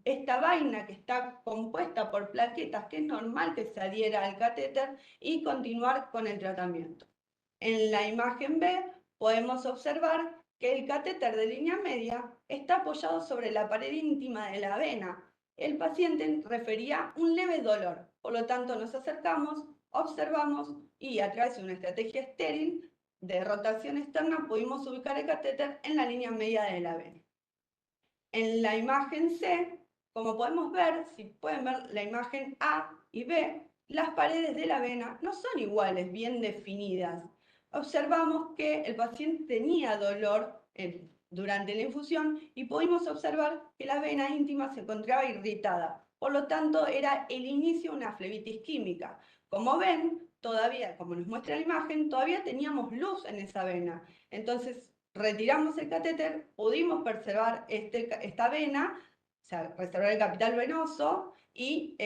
esta vaina que está compuesta por plaquetas, que es normal que se adhiera al catéter, y continuar con el tratamiento. En la imagen B podemos observar que el catéter de línea media está apoyado sobre la pared íntima de la vena. El paciente refería un leve dolor, por lo tanto nos acercamos, observamos y a través de una estrategia estéril de rotación externa pudimos ubicar el catéter en la línea media de la vena. En la imagen C, como podemos ver, si pueden ver la imagen A y B, las paredes de la vena no son iguales, bien definidas. Observamos que el paciente tenía dolor durante la infusión y pudimos observar que la vena íntima se encontraba irritada. Por lo tanto, era el inicio de una flebitis química. Como ven, todavía, como nos muestra la imagen, todavía teníamos luz en esa vena. Entonces, retiramos el catéter, pudimos preservar esta vena, o sea, preservar el capital venoso, y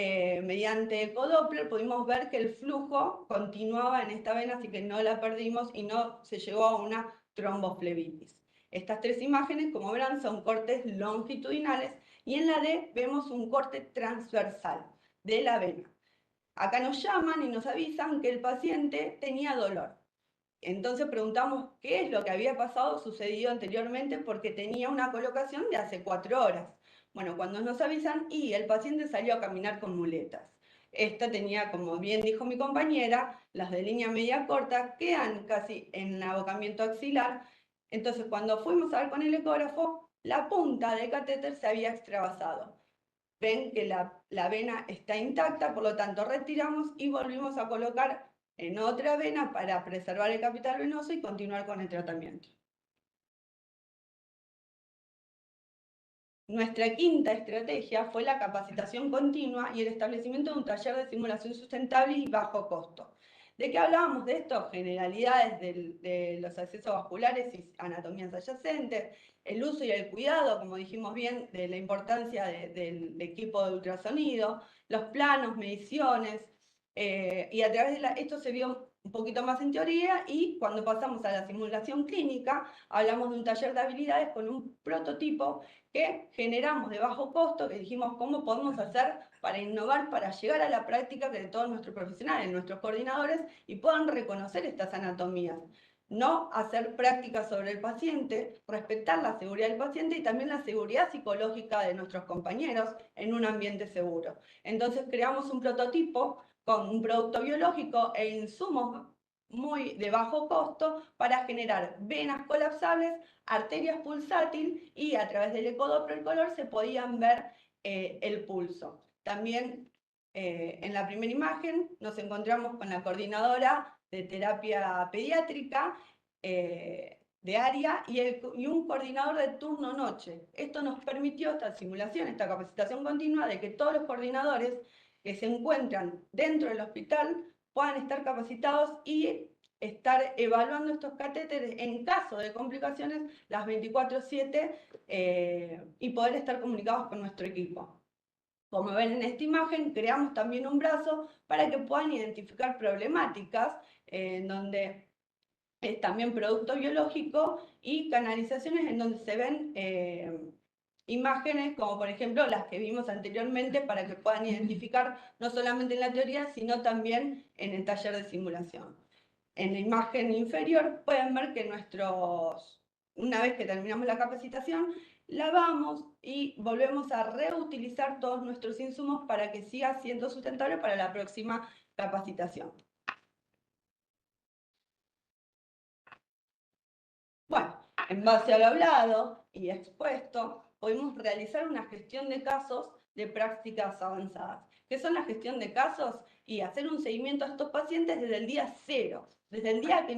mediante ecodoppler pudimos ver que el flujo continuaba en esta vena, así que no la perdimos y no se llegó a una tromboflebitis. Estas tres imágenes, como verán, son cortes longitudinales, y en la D vemos un corte transversal de la vena. Acá nos llaman y nos avisan que el paciente tenía dolor. Entonces preguntamos qué es lo que había sucedido anteriormente, porque tenía una colocación de hace 4 horas. Bueno, cuando nos avisan, y el paciente salió a caminar con muletas. Esta tenía, como bien dijo mi compañera, las de línea media corta, quedan casi en el abocamiento axilar. Entonces, cuando fuimos a ver con el ecógrafo, la punta del catéter se había extravasado. Ven que la vena está intacta, por lo tanto retiramos y volvimos a colocar en otra vena para preservar el capital venoso y continuar con el tratamiento. Nuestra quinta estrategia fue la capacitación continua y el establecimiento de un taller de simulación sustentable y bajo costo. ¿De qué hablábamos de esto? Generalidades de los accesos vasculares y anatomías adyacentes, el uso y el cuidado, como dijimos bien, de la importancia del equipo de ultrasonido, los planos, mediciones, y a través de esto se vio un poquito más en teoría, y cuando pasamos a la simulación clínica, hablamos de un taller de habilidades con un prototipo que generamos de bajo costo, que dijimos cómo podemos hacer para innovar, para llegar a la práctica de todos nuestros profesionales, nuestros coordinadores, y puedan reconocer estas anatomías. No hacer prácticas sobre el paciente, respetar la seguridad del paciente y también la seguridad psicológica de nuestros compañeros en un ambiente seguro. Entonces creamos un prototipo con un producto biológico e insumos muy de bajo costo para generar venas colapsables, arterias pulsátil, y a través del ecodoppler color se podían ver el pulso. También en la primera imagen nos encontramos con la coordinadora de terapia pediátrica de área y un coordinador de turno noche. Esto nos permitió esta simulación, esta capacitación continua, de que todos los coordinadores que se encuentran dentro del hospital puedan estar capacitados y estar evaluando estos catéteres en caso de complicaciones las 24/7 y poder estar comunicados con nuestro equipo. Como ven en esta imagen, creamos también un brazo para que puedan identificar problemáticas en donde es también producto biológico, y canalizaciones en donde se ven imágenes como por ejemplo las que vimos anteriormente, para que puedan identificar no solamente en la teoría, sino también en el taller de simulación. En la imagen inferior pueden ver que una vez que terminamos la capacitación, lavamos y volvemos a reutilizar todos nuestros insumos para que siga siendo sustentable para la próxima capacitación. Bueno, en base a lo hablado y expuesto, podemos realizar una gestión de casos de prácticas avanzadas. ¿Qué son la gestión de casos? Y hacer un seguimiento a estos pacientes desde el día 0, desde el día que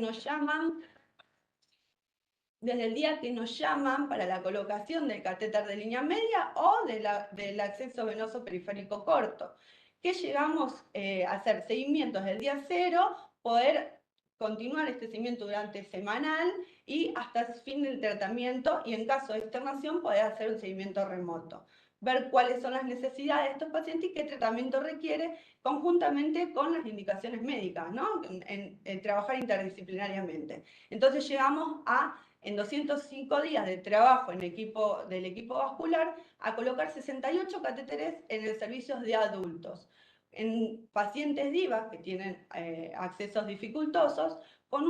nos llaman para la colocación del catéter de línea media o del acceso venoso periférico corto. ¿Qué llegamos a hacer? Seguimientos del día 0, poder continuar este seguimiento durante semanal y hasta el fin del tratamiento, y en caso de externación poder hacer un seguimiento remoto. Ver cuáles son las necesidades de estos pacientes y qué tratamiento requiere, conjuntamente con las indicaciones médicas, ¿no? En trabajar interdisciplinariamente. Entonces llegamos a en 205 días de trabajo del equipo vascular a colocar 68 catéteres en el servicio de adultos, en pacientes DIVA que tienen accesos dificultosos, con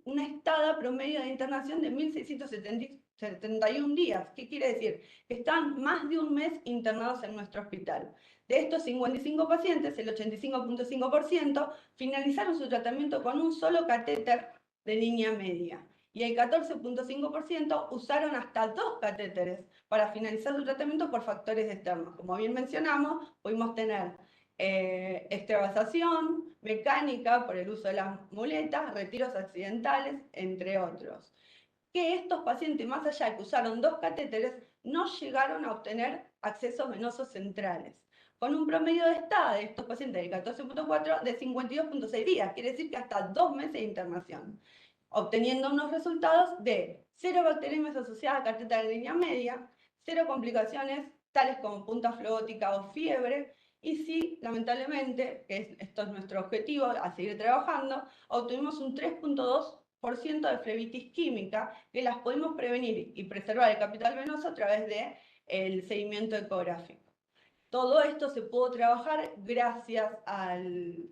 una estada promedio de internación de 1.671 días. ¿Qué quiere decir? Que están más de un mes internados en nuestro hospital. De estos 55 pacientes, el 85.5% finalizaron su tratamiento con un solo catéter de línea media. Y el 14.5% usaron hasta 2 catéteres para finalizar su tratamiento por factores externos. Como bien mencionamos, pudimos tener extravasación, mecánica por el uso de las muletas, retiros accidentales, entre otros. Que estos pacientes, más allá de que usaron 2 catéteres, no llegaron a obtener accesos venosos centrales, con un promedio de estada de estos pacientes del 14.4 de 52.6 días, quiere decir que hasta 2 meses de internación, obteniendo unos resultados de 0 bacteriemias asociadas a catéter de línea media, 0 complicaciones tales como punta flebótica o fiebre, y sí, lamentablemente, esto es nuestro objetivo, a seguir trabajando, obtuvimos un 3.2% de flebitis química, que las pudimos prevenir y preservar el capital venoso a través del seguimiento ecográfico. Todo esto se pudo trabajar gracias al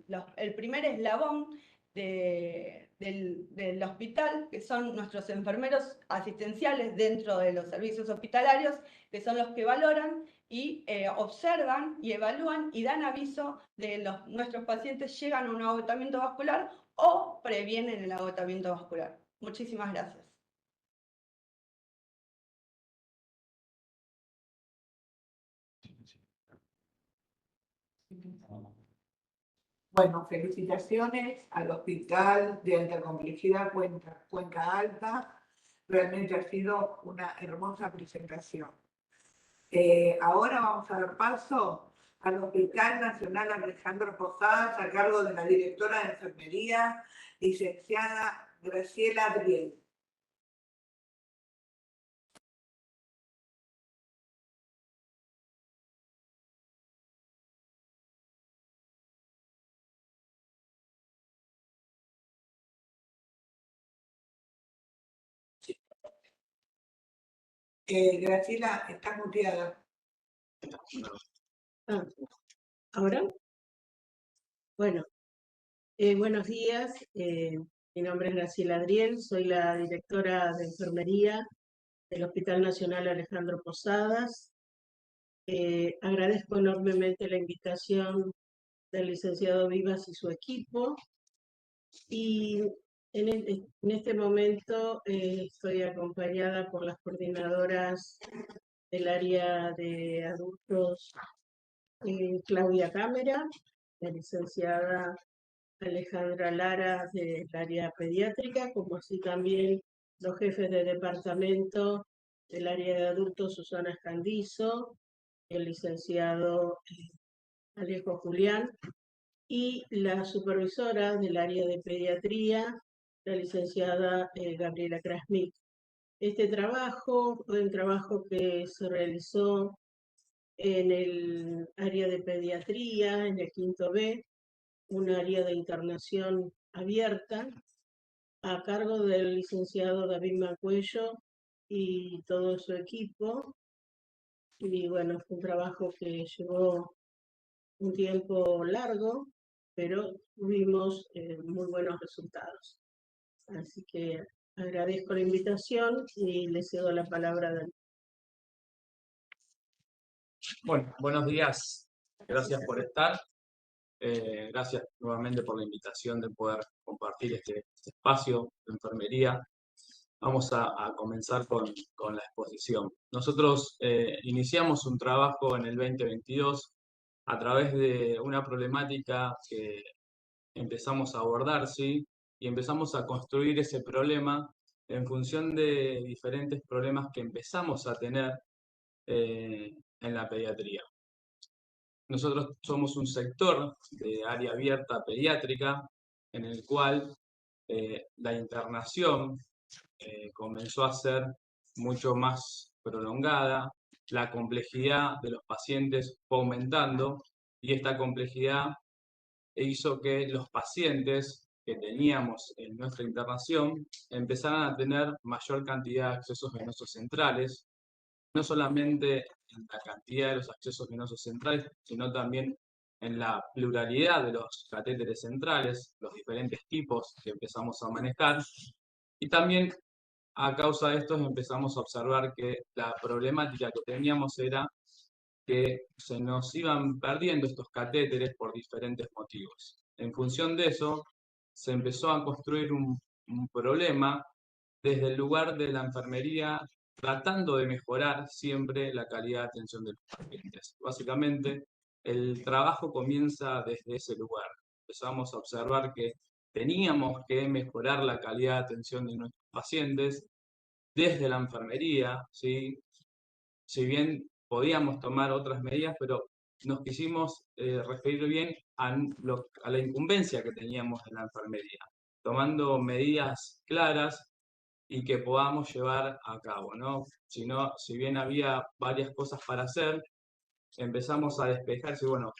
primer eslabón del hospital, que son nuestros enfermeros asistenciales dentro de los servicios hospitalarios, que son los que valoran y observan y evalúan y dan aviso de nuestros pacientes llegan a un agotamiento vascular o previenen el agotamiento vascular. Muchísimas gracias. Bueno, felicitaciones al Hospital de Alta Complejidad Cuenca Alta. Realmente ha sido una hermosa presentación. Ahora vamos a dar paso al Hospital Nacional Alejandro Posadas, a cargo de la directora de Enfermería, licenciada Graciela Adriel. Graciela, estás muteada. ¿Ahora? Bueno, buenos días. Mi nombre es Graciela Adriel, soy la directora de Enfermería del Hospital Nacional Alejandro Posadas. Agradezco enormemente la invitación del licenciado Vivas y su equipo. Y en este momento estoy acompañada por las coordinadoras del área de adultos, Claudia Cámara, la licenciada Alejandra Lara del área pediátrica, como así también los jefes de departamento del área de adultos, Susana Escandizo, el licenciado Alejo Julián, y la supervisora del área de pediatría, la licenciada Gabriela Krasnik. Este trabajo fue un trabajo que se realizó en el área de pediatría, en el quinto B, un área de internación abierta, a cargo del licenciado David Mancuello y todo su equipo. Y bueno, fue un trabajo que llevó un tiempo largo, pero tuvimos muy buenos resultados. Así que agradezco la invitación y le cedo la palabra a Dani. Bueno, buenos días. Gracias por estar. Gracias nuevamente por la invitación de poder compartir este espacio de enfermería. Vamos a comenzar con la exposición. Nosotros iniciamos un trabajo en el 2022 a través de una problemática que empezamos a abordar, ¿sí? Y empezamos a construir ese problema en función de diferentes problemas que empezamos a tener en la pediatría. Nosotros somos un sector de área abierta pediátrica en el cual la internación comenzó a ser mucho más prolongada, la complejidad de los pacientes fue aumentando y esta complejidad hizo que los pacientes que teníamos en nuestra internación empezaron a tener mayor cantidad de accesos venosos centrales, no solamente en la cantidad de los accesos venosos centrales, sino también en la pluralidad de los catéteres centrales, los diferentes tipos que empezamos a manejar, y también a causa de esto empezamos a observar que la problemática que teníamos era que se nos iban perdiendo estos catéteres por diferentes motivos. En función de eso, se empezó a construir un problema desde el lugar de la enfermería, tratando de mejorar siempre la calidad de atención de los pacientes. Básicamente, el trabajo comienza desde ese lugar. Empezamos a observar que teníamos que mejorar la calidad de atención de nuestros pacientes desde la enfermería, ¿sí? Si bien podíamos tomar otras medidas, pero nos quisimos referir bien a la incumbencia que teníamos en la enfermería, tomando medidas claras y que podamos llevar a cabo, ¿no? Si bien había varias cosas para hacer, empezamos a despejarse, bueno,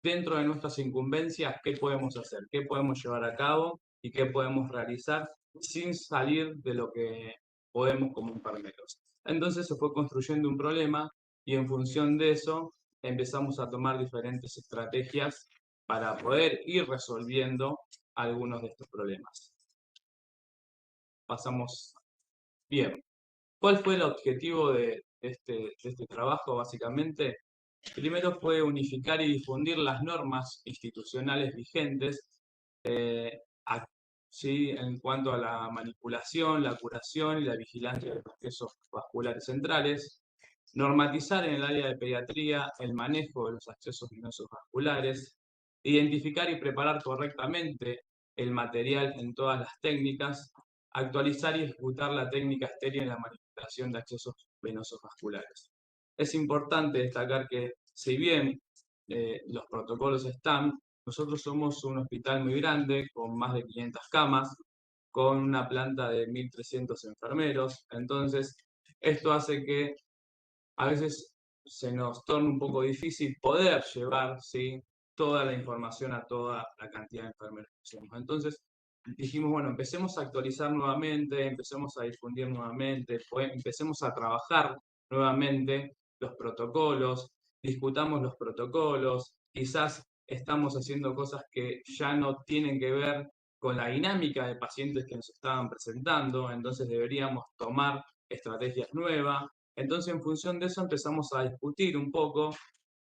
dentro de nuestras incumbencias, ¿qué podemos hacer? ¿Qué podemos llevar a cabo? ¿Y qué podemos realizar sin salir de lo que podemos como enfermeros? Entonces se fue construyendo un problema y en función de eso empezamos a tomar diferentes estrategias para poder ir resolviendo algunos de estos problemas. Pasamos bien. ¿Cuál fue el objetivo de este trabajo? Básicamente, primero fue unificar y difundir las normas institucionales vigentes ¿sí? En cuanto a la manipulación, la curación y la vigilancia de los accesos vasculares centrales, normatizar en el área de pediatría el manejo de los accesos venosos vasculares, identificar y preparar correctamente el material en todas las técnicas, actualizar y ejecutar la técnica estéril en la manipulación de accesos venosos vasculares. Es importante destacar que, si bien los protocolos están, nosotros somos un hospital muy grande, con más de 500 camas, con una planta de 1.300 enfermeros, entonces esto hace que a veces se nos torna un poco difícil poder llevar, ¿sí?, toda la información a toda la cantidad de enfermeros que somos. Entonces dijimos, bueno, empecemos a actualizar nuevamente, empecemos a difundir nuevamente, empecemos a trabajar nuevamente los protocolos, discutamos los protocolos, quizás estamos haciendo cosas que ya no tienen que ver con la dinámica de pacientes que nos estaban presentando, entonces deberíamos tomar estrategias nuevas. Entonces, en función de eso, empezamos a discutir un poco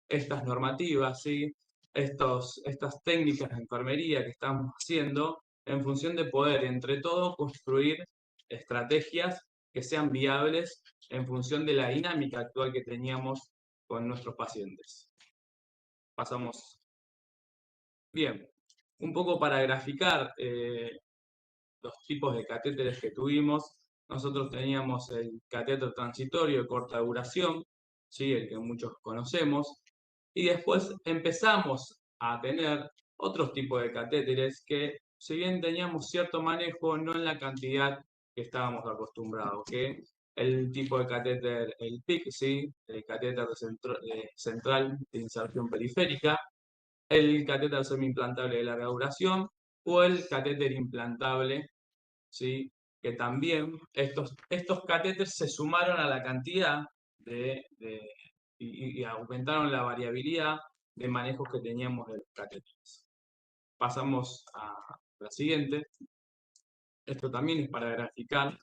estas normativas, ¿sí?, estas técnicas de enfermería que estamos haciendo, en función de poder, entre todos, construir estrategias que sean viables en función de la dinámica actual que teníamos con nuestros pacientes. Pasamos. Bien, un poco para graficar los tipos de catéteres que tuvimos. Nosotros teníamos el catéter transitorio de corta duración, ¿sí?, el que muchos conocemos, y después empezamos a tener otros tipos de catéteres que, si bien teníamos cierto manejo, no en la cantidad que estábamos acostumbrados, que el tipo de catéter, el PIC, ¿sí?, el catéter central de inserción periférica, el catéter semi-implantable de larga duración o el catéter implantable, ¿sí?, que también estos catéteres se sumaron a la cantidad y aumentaron la variabilidad de manejos que teníamos de los catéteres. Pasamos a la siguiente. Esto también es para graficar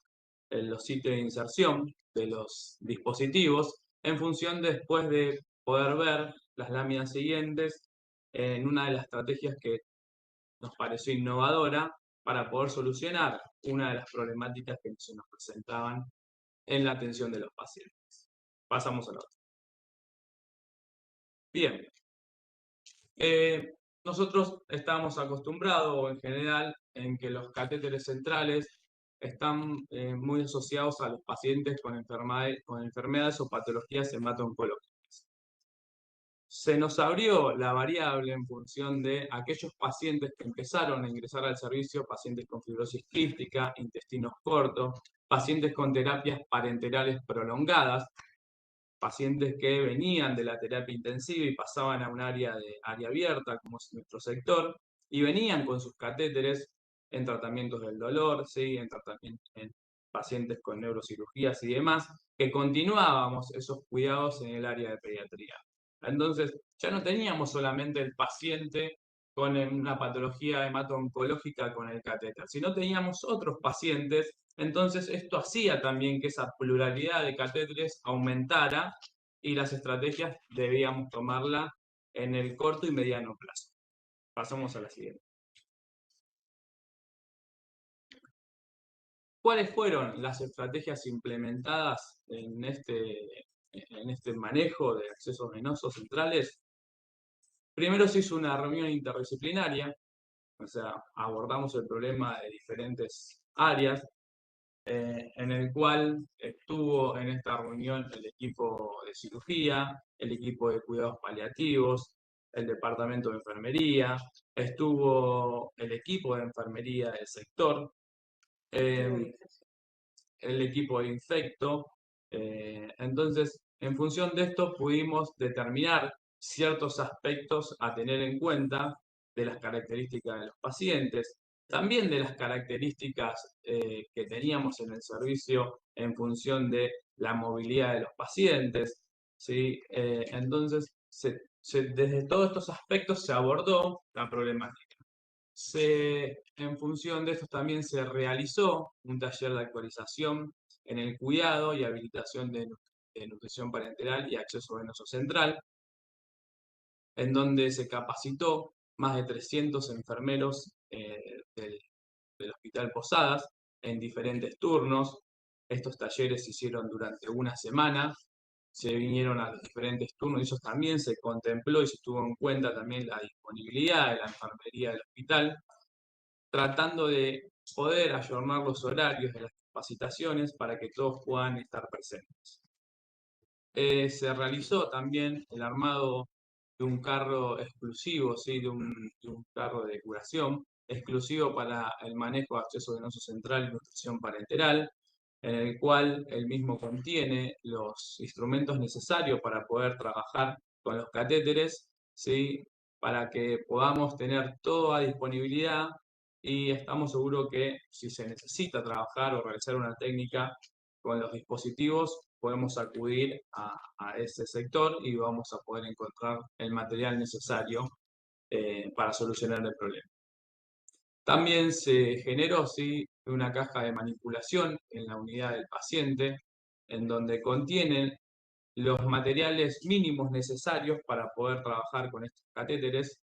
los sitios de inserción de los dispositivos en función después de poder ver las láminas siguientes en una de las estrategias que nos pareció innovadora para poder solucionar una de las problemáticas que se nos presentaban en la atención de los pacientes. Pasamos a la otra. Bien. Nosotros estamos acostumbrados en general en que los catéteres centrales están muy asociados a los pacientes con enfermedades o patologías hemato-oncológicas. Se nos abrió la variable en función de aquellos pacientes que empezaron a ingresar al servicio, pacientes con fibrosis quística, intestinos cortos, pacientes con terapias parenterales prolongadas, pacientes que venían de la terapia intensiva y pasaban a un área abierta, como es nuestro sector, y venían con sus catéteres en tratamientos del dolor, ¿sí? En pacientes con neurocirugías y demás, que continuábamos esos cuidados en el área de pediatría. Entonces, ya no teníamos solamente el paciente con una patología hemato-oncológica con el catéter, sino teníamos otros pacientes. Entonces, esto hacía también que esa pluralidad de catéteres aumentara y las estrategias debíamos tomarla en el corto y mediano plazo. Pasamos a la siguiente. ¿Cuáles fueron las estrategias implementadas en este manejo de accesos venosos centrales? Primero se hizo una reunión interdisciplinaria, o sea, abordamos el problema de diferentes áreas, en el cual estuvo en esta reunión el equipo de cirugía, el equipo de cuidados paliativos, el departamento de enfermería, estuvo el equipo de enfermería del sector, el equipo de infecto. Entonces, en función de esto pudimos determinar ciertos aspectos a tener en cuenta de las características de los pacientes, también de las características que teníamos en el servicio en función de la movilidad de los pacientes, ¿sí? Entonces, desde todos estos aspectos se abordó la problemática. En función de esto también se realizó un taller de actualización en el cuidado y habilitación de nutrición parenteral y acceso venoso central, en donde se capacitó más de 300 enfermeros del Hospital Posadas en diferentes turnos. Estos talleres se hicieron durante una semana, se vinieron a los diferentes turnos y eso también se contempló y se tuvo en cuenta también la disponibilidad de la enfermería del hospital, tratando de poder ayornar los horarios de las capacitaciones para que todos puedan estar presentes. Se realizó también el armado de un carro exclusivo, ¿sí? de un carro de curación exclusivo para el manejo de acceso venoso central y nutrición parenteral, en el cual el mismo contiene los instrumentos necesarios para poder trabajar con los catéteres, ¿sí? Para que podamos tener toda disponibilidad y estamos seguros que si se necesita trabajar o realizar una técnica con los dispositivos, podemos acudir a ese sector y vamos a poder encontrar el material necesario para solucionar el problema. También se generó, ¿sí? una caja de manipulación en la unidad del paciente, en donde contienen los materiales mínimos necesarios para poder trabajar con estos catéteres,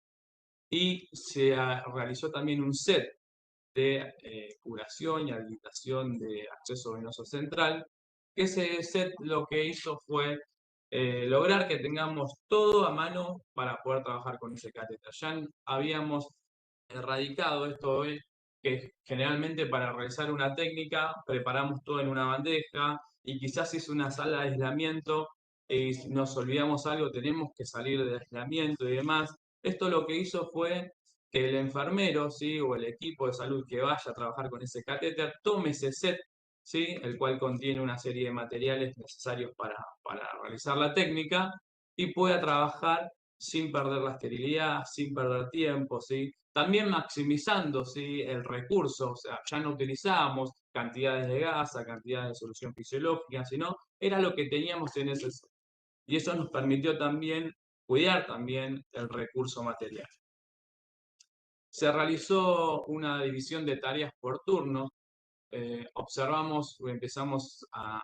y se realizó también un set de curación y habilitación de acceso venoso central, que ese set lo que hizo fue lograr que tengamos todo a mano para poder trabajar con ese catéter. Ya habíamos erradicado esto hoy, que generalmente para realizar una técnica preparamos todo en una bandeja y quizás es una sala de aislamiento y si nos olvidamos algo tenemos que salir de aislamiento y demás. Esto lo que hizo fue que el enfermero, ¿sí? o el equipo de salud que vaya a trabajar con ese catéter tome ese set, ¿sí? el cual contiene una serie de materiales necesarios para realizar la técnica y pueda trabajar sin perder la esterilidad, sin perder tiempo, ¿sí? También maximizando, ¿sí? el recurso, o sea, ya no utilizábamos cantidades de gasa, cantidades de solución fisiológica, sino era lo que teníamos en ese set. Y eso nos permitió también cuidar también el recurso material. Se realizó una división de tareas por turno. Observamos o empezamos a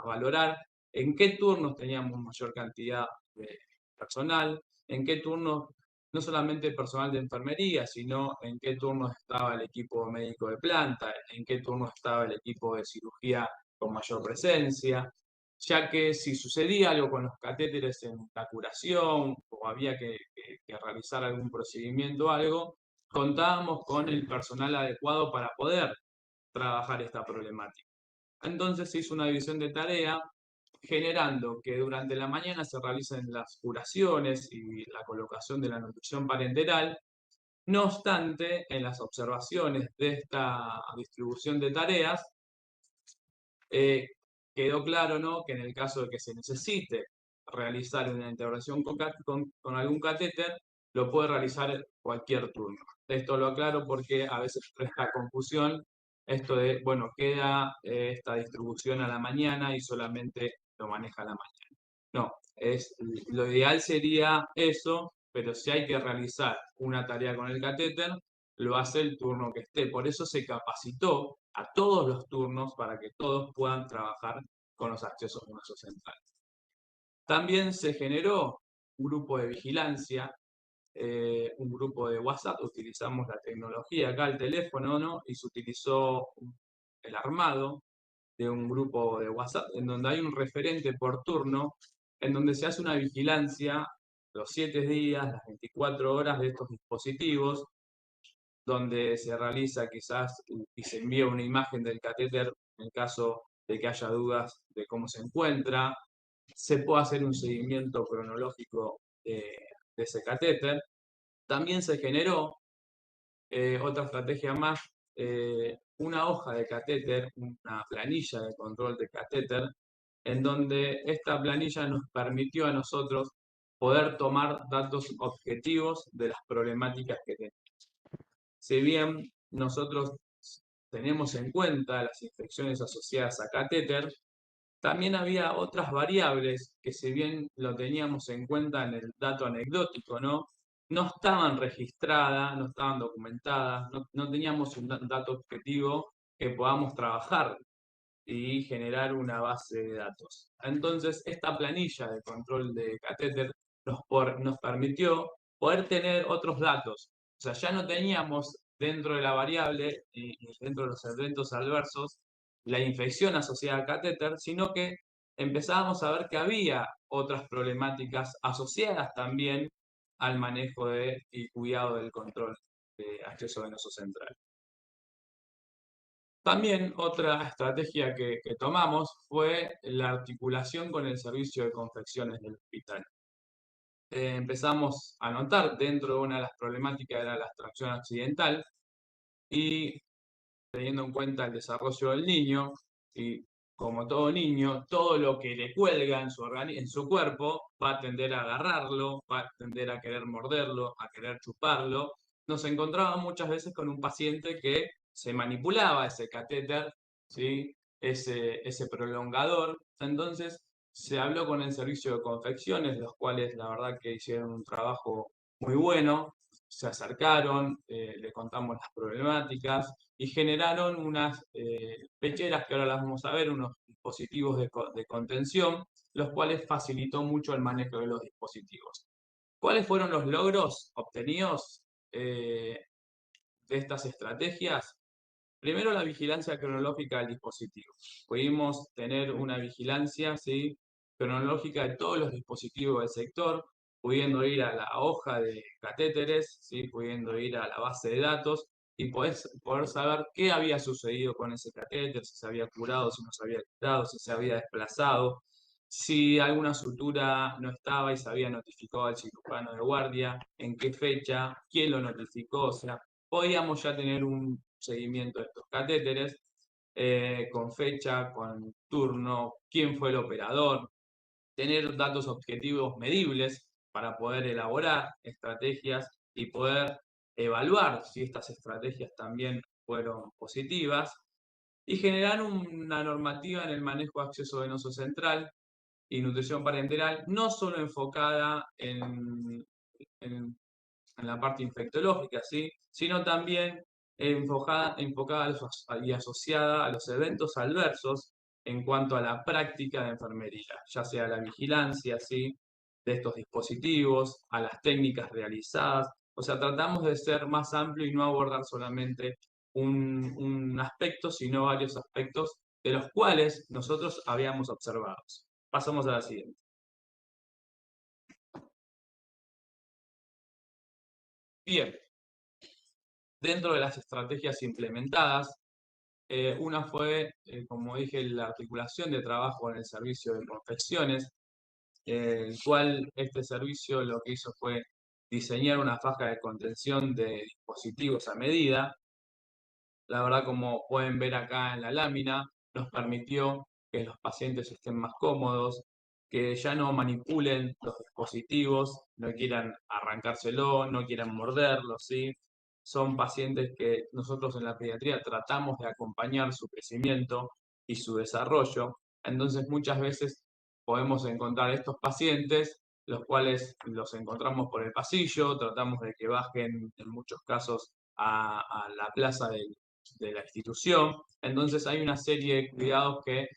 valorar en qué turnos teníamos mayor cantidad de personal, en qué turnos no solamente personal de enfermería, sino en qué turnos estaba el equipo médico de planta, en qué turnos estaba el equipo de cirugía con mayor presencia, ya que si sucedía algo con los catéteres en la curación o había que realizar algún procedimiento o algo, contábamos con el personal adecuado para poder trabajar esta problemática. Entonces se hizo una división de tarea generando que durante la mañana se realicen las curaciones y la colocación de la nutrición parenteral. No obstante, en las observaciones de esta distribución de tareas, quedó claro, ¿no? que en el caso de que se necesite realizar una intervención con algún catéter, lo puede realizar cualquier turno. Esto lo aclaro porque a veces presta confusión esto de, bueno, queda esta distribución a la mañana y solamente lo maneja a la mañana. No, lo ideal sería eso, pero si hay que realizar una tarea con el catéter, lo hace el turno que esté. Por eso se capacitó a todos los turnos para que todos puedan trabajar con los accesos venosos centrales. También se generó un grupo de vigilancia, un grupo de WhatsApp. Utilizamos la tecnología acá, el teléfono, ¿no? Y se utilizó el armado de un grupo de WhatsApp en donde hay un referente por turno, en donde se hace una vigilancia los 7 días, las 24 horas de estos dispositivos, donde se realiza quizás y se envía una imagen del catéter en el caso de que haya dudas de cómo se encuentra. Se puede hacer un seguimiento cronológico de ese catéter. También se generó otra estrategia más, una hoja de catéter, una planilla de control de catéter, en donde esta planilla nos permitió a nosotros poder tomar datos objetivos de las problemáticas que tenemos. Si bien nosotros tenemos en cuenta las infecciones asociadas a catéter, también había otras variables que, si bien lo teníamos en cuenta en el dato anecdótico, no estaban registradas, no estaban documentadas, no teníamos un dato objetivo que podamos trabajar y generar una base de datos. Entonces, esta planilla de control de catéter nos permitió poder tener otros datos. O sea, ya no teníamos dentro de la variable y dentro de los eventos adversos la infección asociada al catéter, sino que empezábamos a ver que había otras problemáticas asociadas también al manejo y cuidado del control de acceso venoso central. También otra estrategia que tomamos fue la articulación con el servicio de confecciones del hospital. Empezamos a notar dentro de una de las problemáticas era la extracción accidental y teniendo en cuenta el desarrollo del niño y como todo niño, todo lo que le cuelga en su cuerpo va a tender a agarrarlo, va a tender a querer morderlo, a querer chuparlo. Nos encontrábamos muchas veces con un paciente que se manipulaba ese catéter, ¿sí? ese prolongador. Entonces se habló con el servicio de confecciones, los cuales la verdad que hicieron un trabajo muy bueno. Se acercaron, le contamos las problemáticas y generaron unas pecheras que ahora las vamos a ver, unos dispositivos de contención, los cuales facilitó mucho el manejo de los dispositivos. ¿Cuáles fueron los logros obtenidos de estas estrategias? Primero, la vigilancia cronológica del dispositivo. Pudimos tener una vigilancia, ¿sí?, cronológica de todos los dispositivos del sector, pudiendo ir a la hoja de catéteres, ¿sí?, pudiendo ir a la base de datos y poder saber qué había sucedido con ese catéter, si se había curado, si no se había curado, si se había desplazado, si alguna sutura no estaba y se había notificado al cirujano de guardia, en qué fecha, quién lo notificó. O sea, podíamos ya tener un seguimiento de estos catéteres, con fecha, con turno, quién fue el operador, tener datos objetivos medibles para poder elaborar estrategias y poder evaluar si estas estrategias también fueron positivas y generar una normativa en el manejo de acceso venoso central y nutrición parenteral, no solo enfocada en la parte infectológica, ¿sí?, sino también enfocada y asociada a los eventos adversos en cuanto a la práctica de enfermería, ya sea la vigilancia, ¿sí?, de estos dispositivos, a las técnicas realizadas. O sea, tratamos de ser más amplio y no abordar solamente un aspecto, sino varios aspectos de los cuales nosotros habíamos observado. Pasamos a la siguiente. Bien, dentro de las estrategias implementadas, una fue, como dije, la articulación de trabajo en el servicio de confecciones, el cual este servicio lo que hizo fue diseñar una faja de contención de dispositivos a medida. La verdad, como pueden ver acá en la lámina, nos permitió que los pacientes estén más cómodos, que ya no manipulen los dispositivos, no quieran arrancárselo, no quieran morderlo, ¿sí? Son pacientes que nosotros en la pediatría tratamos de acompañar su crecimiento y su desarrollo. Entonces muchas veces podemos encontrar estos pacientes, los cuales los encontramos por el pasillo, tratamos de que bajen en muchos casos a la plaza de la institución. Entonces hay una serie de cuidados que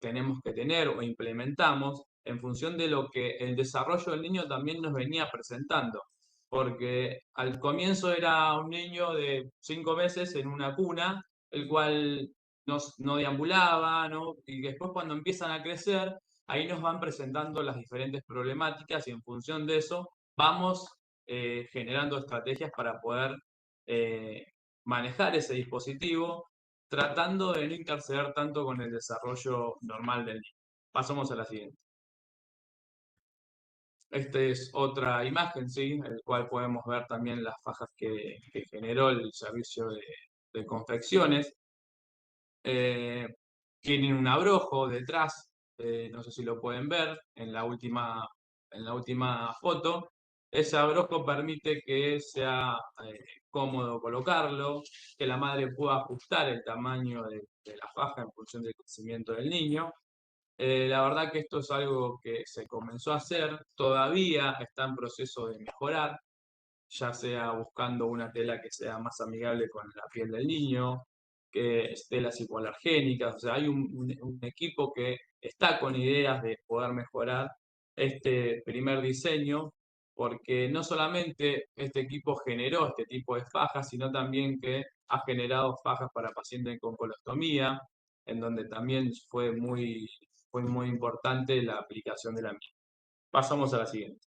tenemos que tener o implementamos en función de lo que el desarrollo del niño también nos venía presentando. Porque al comienzo era un niño de 5 meses en una cuna, el cual no deambulaba, ¿no? Y después cuando empiezan a crecer, ahí nos van presentando las diferentes problemáticas y en función de eso vamos generando estrategias para poder manejar ese dispositivo, tratando de no interceder tanto con el desarrollo normal del niño. Pasamos a la siguiente. Esta es otra imagen, ¿sí? En el cual podemos ver también las fajas que generó el servicio de confecciones. Tienen un abrojo detrás, no sé si lo pueden ver en la última foto. Ese abrojo permite que sea cómodo colocarlo, que la madre pueda ajustar el tamaño de la faja en función del crecimiento del niño. La verdad que esto es algo que se comenzó a hacer, todavía está en proceso de mejorar, ya sea buscando una tela que sea más amigable con la piel del niño, que telas hipoalergénicas, o sea, hay un equipo que está con ideas de poder mejorar este primer diseño, porque no solamente este equipo generó este tipo de fajas, sino también que ha generado fajas para pacientes con colostomía, en donde también fue muy importante la aplicación de la misma. Pasamos a la siguiente.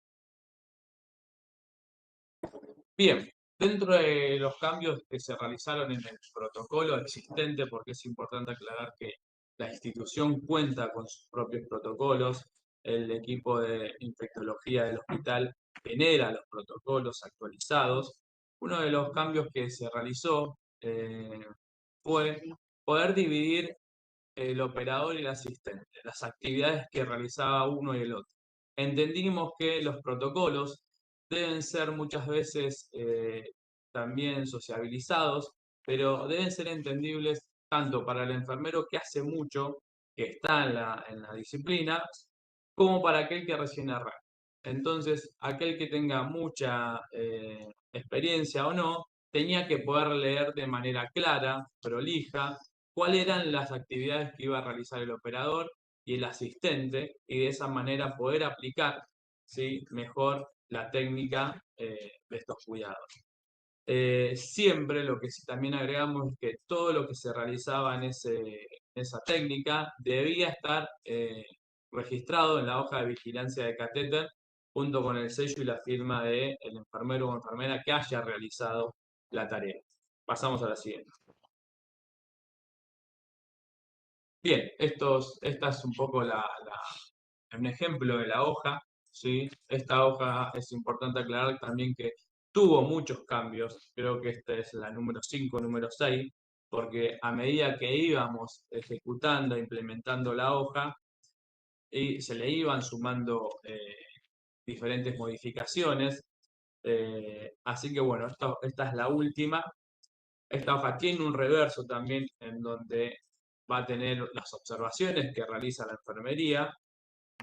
Bien, dentro de los cambios que se realizaron en el protocolo existente, porque es importante aclarar que la institución cuenta con sus propios protocolos, el equipo de infectología del hospital genera los protocolos actualizados. Uno de los cambios que se realizó fue poder dividir el operador y el asistente, las actividades que realizaba uno y el otro. Entendimos que los protocolos deben ser muchas veces también sociabilizados, pero deben ser entendibles tanto para el enfermero que hace mucho, que está en la disciplina, como para aquel que recién arranca. Entonces, aquel que tenga mucha experiencia o no, tenía que poder leer de manera clara, prolija, cuáles eran las actividades que iba a realizar el operador y el asistente, y de esa manera poder aplicar, ¿sí?, mejor la técnica de estos cuidados. Siempre lo que sí también agregamos es que todo lo que se realizaba en esa técnica debía estar registrado en la hoja de vigilancia de catéter junto con el sello y la firma del enfermero o enfermera que haya realizado la tarea. Pasamos a la siguiente. Bien, esta es un poco un ejemplo de la hoja, ¿sí? Esta hoja es importante aclarar también que tuvo muchos cambios, creo que esta es la número 5, número 6, porque a medida que íbamos ejecutando, implementando la hoja, y se le iban sumando diferentes modificaciones, así que bueno, esta es la última. Esta hoja tiene un reverso también en donde va a tener las observaciones que realiza la enfermería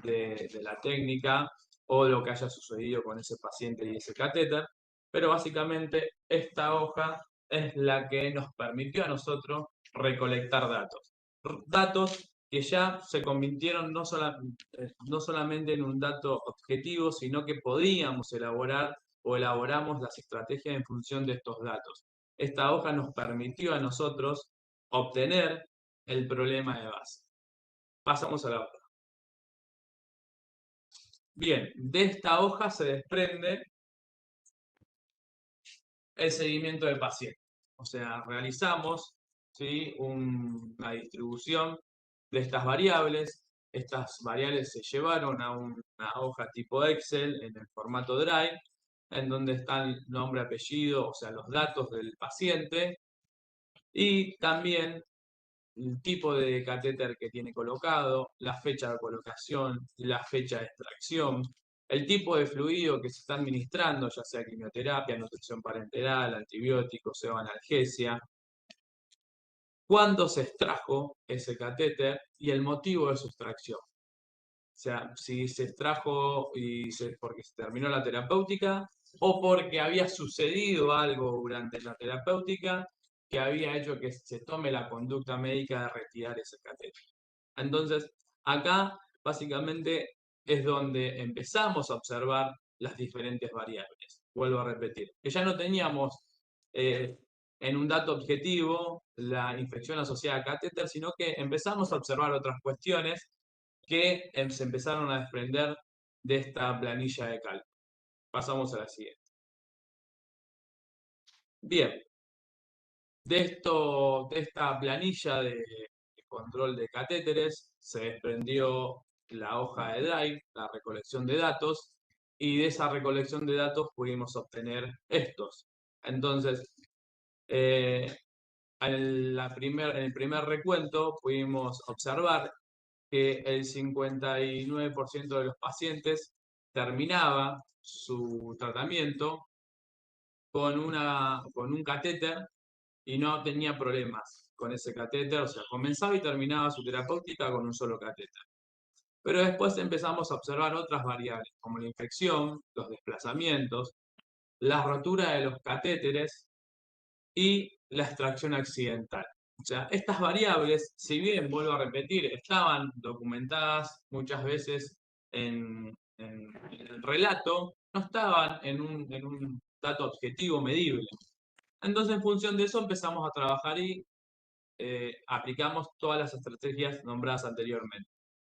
de la técnica o lo que haya sucedido con ese paciente y ese catéter, pero básicamente esta hoja es la que nos permitió a nosotros recolectar datos. Datos que ya se convirtieron no solamente en un dato objetivo, sino que podíamos elaborar o elaboramos las estrategias en función de estos datos. Esta hoja nos permitió a nosotros obtener el problema de base. Pasamos a la otra. Bien, de esta hoja se desprende el seguimiento del paciente. O sea, realizamos, ¿sí?, una distribución de estas variables. Estas variables se llevaron a una hoja tipo Excel en el formato Drive, en donde están nombre, apellido, o sea, los datos del paciente. Y también el tipo de catéter que tiene colocado, la fecha de colocación, la fecha de extracción, el tipo de fluido que se está administrando, ya sea quimioterapia, nutrición parenteral, antibióticos o analgesia, cuándo se extrajo ese catéter y el motivo de su extracción. O sea, si se extrajo porque se terminó la terapéutica o porque había sucedido algo durante la terapéutica que había hecho que se tome la conducta médica de retirar ese catéter. Entonces, acá básicamente es donde empezamos a observar las diferentes variables. Vuelvo a repetir, que ya no teníamos en un dato objetivo la infección asociada a catéter, sino que empezamos a observar otras cuestiones que se empezaron a desprender de esta planilla de cálculo. Pasamos a la siguiente. Bien, de esta planilla de control de catéteres se desprendió la hoja de Drive, la recolección de datos, y de esa recolección de datos pudimos obtener estos. Entonces, en el primer recuento pudimos observar que el 59% de los pacientes terminaba su tratamiento con un catéter y no tenía problemas con ese catéter, o sea, comenzaba y terminaba su terapéutica con un solo catéter. Pero después empezamos a observar otras variables, como la infección, los desplazamientos, la rotura de los catéteres y la extracción accidental. O sea, estas variables, si bien, vuelvo a repetir, estaban documentadas muchas veces en el relato, no estaban en un dato objetivo medible. Entonces, en función de eso, empezamos a trabajar y aplicamos todas las estrategias nombradas anteriormente.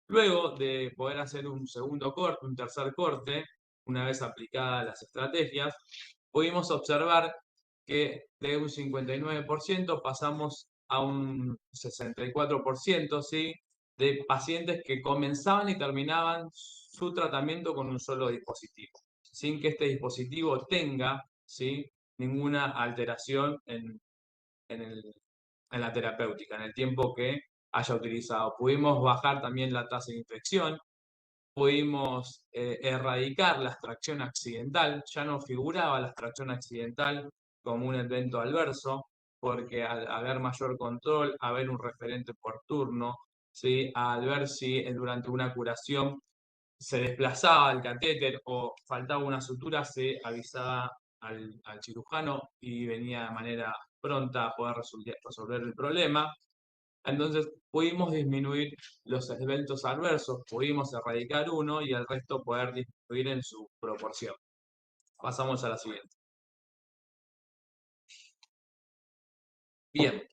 Luego de poder hacer un segundo corte, un tercer corte, una vez aplicadas las estrategias, pudimos observar que de un 59% pasamos a un 64%, ¿sí?, de pacientes que comenzaban y terminaban su tratamiento con un solo dispositivo, sin que este dispositivo tenga, ¿sí?, ninguna alteración en la terapéutica, en el tiempo que haya utilizado. Pudimos bajar también la tasa de infección, pudimos erradicar la extracción accidental, ya no figuraba la extracción accidental como un evento adverso, porque al haber mayor control, haber un referente por turno, ¿sí?, al ver si durante una curación se desplazaba el catéter o faltaba una sutura, se avisaba al cirujano y venía de manera pronta a poder resolver el problema. Entonces pudimos disminuir los eventos adversos, pudimos erradicar uno y el resto poder disminuir en su proporción. Pasamos a la siguiente. Bien.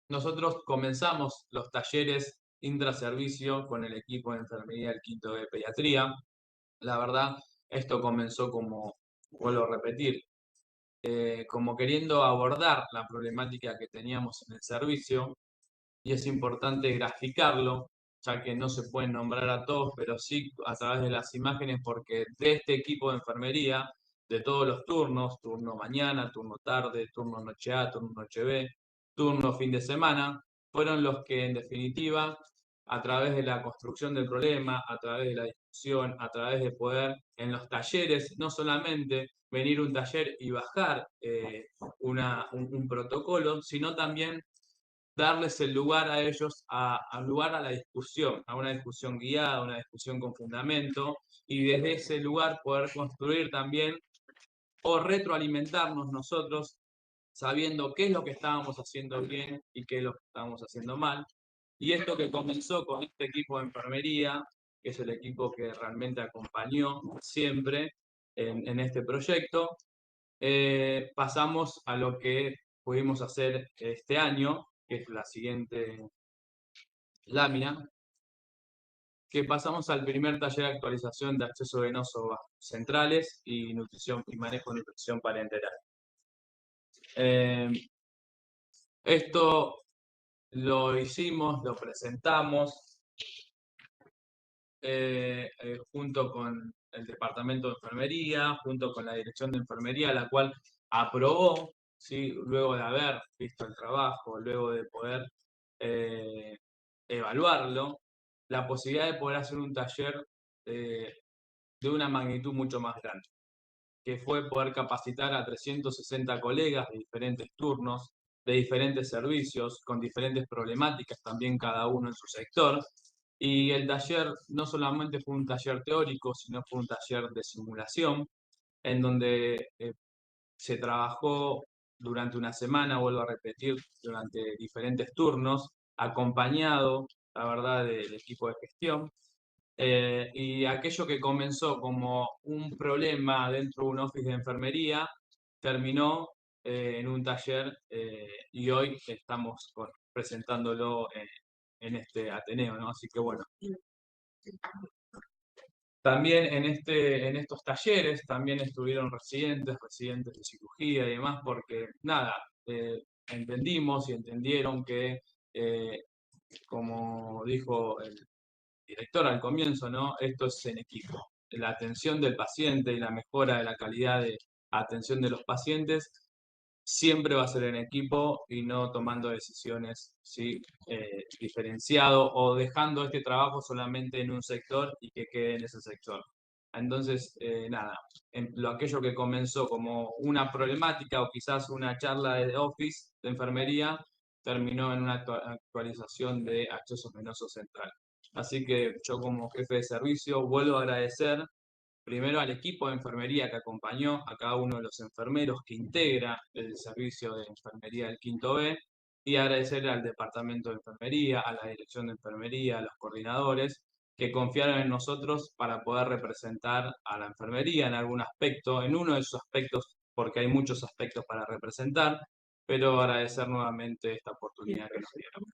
Nosotros comenzamos los talleres intraservicio con el equipo de enfermería del quinto de pediatría. La verdad, esto comenzó como, vuelvo a repetir, como queriendo abordar la problemática que teníamos en el servicio, y es importante graficarlo, ya que no se pueden nombrar a todos, pero sí a través de las imágenes, porque de este equipo de enfermería, de todos los turnos, turno mañana, turno tarde, turno noche A, turno noche B, turno fin de semana, fueron los que en definitiva, a través de la construcción del problema, a través de la discusión, a través de poder en los talleres, no solamente venir a un taller y bajar un protocolo, sino también darles el lugar a ellos, al lugar a la discusión, a una discusión guiada, una discusión con fundamento, y desde ese lugar poder construir también o retroalimentarnos nosotros sabiendo qué es lo que estábamos haciendo bien y qué es lo que estábamos haciendo mal. Y esto que comenzó con este equipo de enfermería, que es el equipo que realmente acompañó siempre en este proyecto, pasamos a lo que pudimos hacer este año, que es la siguiente lámina, que pasamos al primer taller de actualización de acceso venoso centrales y nutrición y manejo de nutrición parenteral. Esto lo hicimos, lo presentamos junto con el departamento de enfermería, junto con la dirección de enfermería, la cual aprobó ¿sí? Luego de haber visto el trabajo, luego de poder evaluarlo, la posibilidad de poder hacer un taller de una magnitud mucho más grande, que fue poder capacitar a 360 colegas de diferentes turnos, de diferentes servicios, con diferentes problemáticas, también cada uno en su sector. Y el taller no solamente fue un taller teórico, sino fue un taller de simulación, en donde se trabajó durante una semana, vuelvo a repetir, durante diferentes turnos, acompañado, la verdad, del equipo de gestión. Y aquello que comenzó como un problema dentro de un office de enfermería, terminó en un taller y hoy estamos presentándolo en este Ateneo, ¿no? Así que bueno. También en estos talleres también estuvieron residentes de cirugía y demás, porque nada, entendimos y entendieron que, como dijo el director al comienzo, ¿no? Esto es en equipo. La atención del paciente y la mejora de la calidad de atención de los pacientes siempre va a ser en equipo y no tomando decisiones, ¿sí? Diferenciado o dejando este trabajo solamente en un sector y que quede en ese sector. Entonces, nada, aquello que comenzó como una problemática o quizás una charla de office de enfermería, terminó en una actualización de acceso venoso central. Así que yo como jefe de servicio vuelvo a agradecer primero al equipo de enfermería que acompañó a cada uno de los enfermeros que integra el servicio de enfermería del Quinto B y agradecerle al departamento de enfermería, a la dirección de enfermería, a los coordinadores que confiaron en nosotros para poder representar a la enfermería en algún aspecto, en uno de sus aspectos, porque hay muchos aspectos para representar, pero agradecer nuevamente esta oportunidad que nos dieron.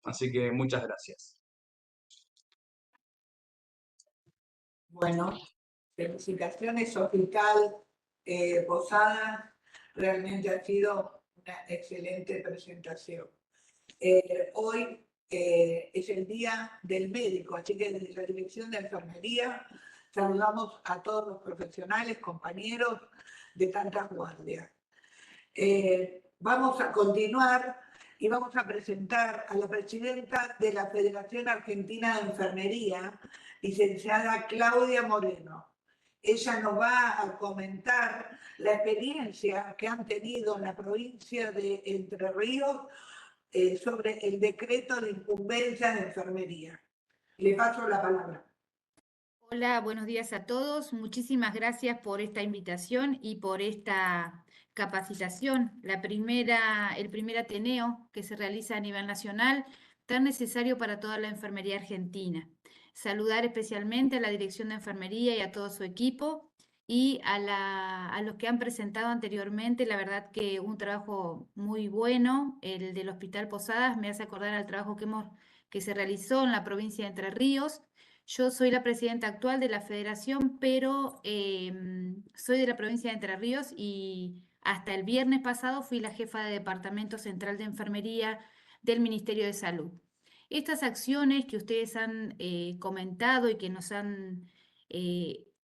Así que muchas gracias. Bueno, felicitaciones, Hospital Posadas. Realmente ha sido una excelente presentación. Hoy es el Día del Médico, así que desde la Dirección de Enfermería saludamos a todos los profesionales, compañeros de tantas guardias. Vamos a continuar y vamos a presentar a la presidenta de la Federación Argentina de Enfermería, licenciada Claudia Moreno. Ella nos va a comentar la experiencia que han tenido en la provincia de Entre Ríos sobre el decreto de incumbencia de enfermería. Le paso la palabra. Hola, buenos días a todos. Muchísimas gracias por esta invitación y por esta capacitación. El primer Ateneo que se realiza a nivel nacional, tan necesario para toda la enfermería argentina. Saludar especialmente a la Dirección de Enfermería y a todo su equipo y a los que han presentado anteriormente. La verdad que un trabajo muy bueno, el del Hospital Posadas, me hace acordar al trabajo que se realizó en la provincia de Entre Ríos. Yo soy la presidenta actual de la federación, pero soy de la provincia de Entre Ríos y hasta el viernes pasado fui la jefa de Departamento Central de Enfermería del Ministerio de Salud. Estas acciones que ustedes han comentado y que nos han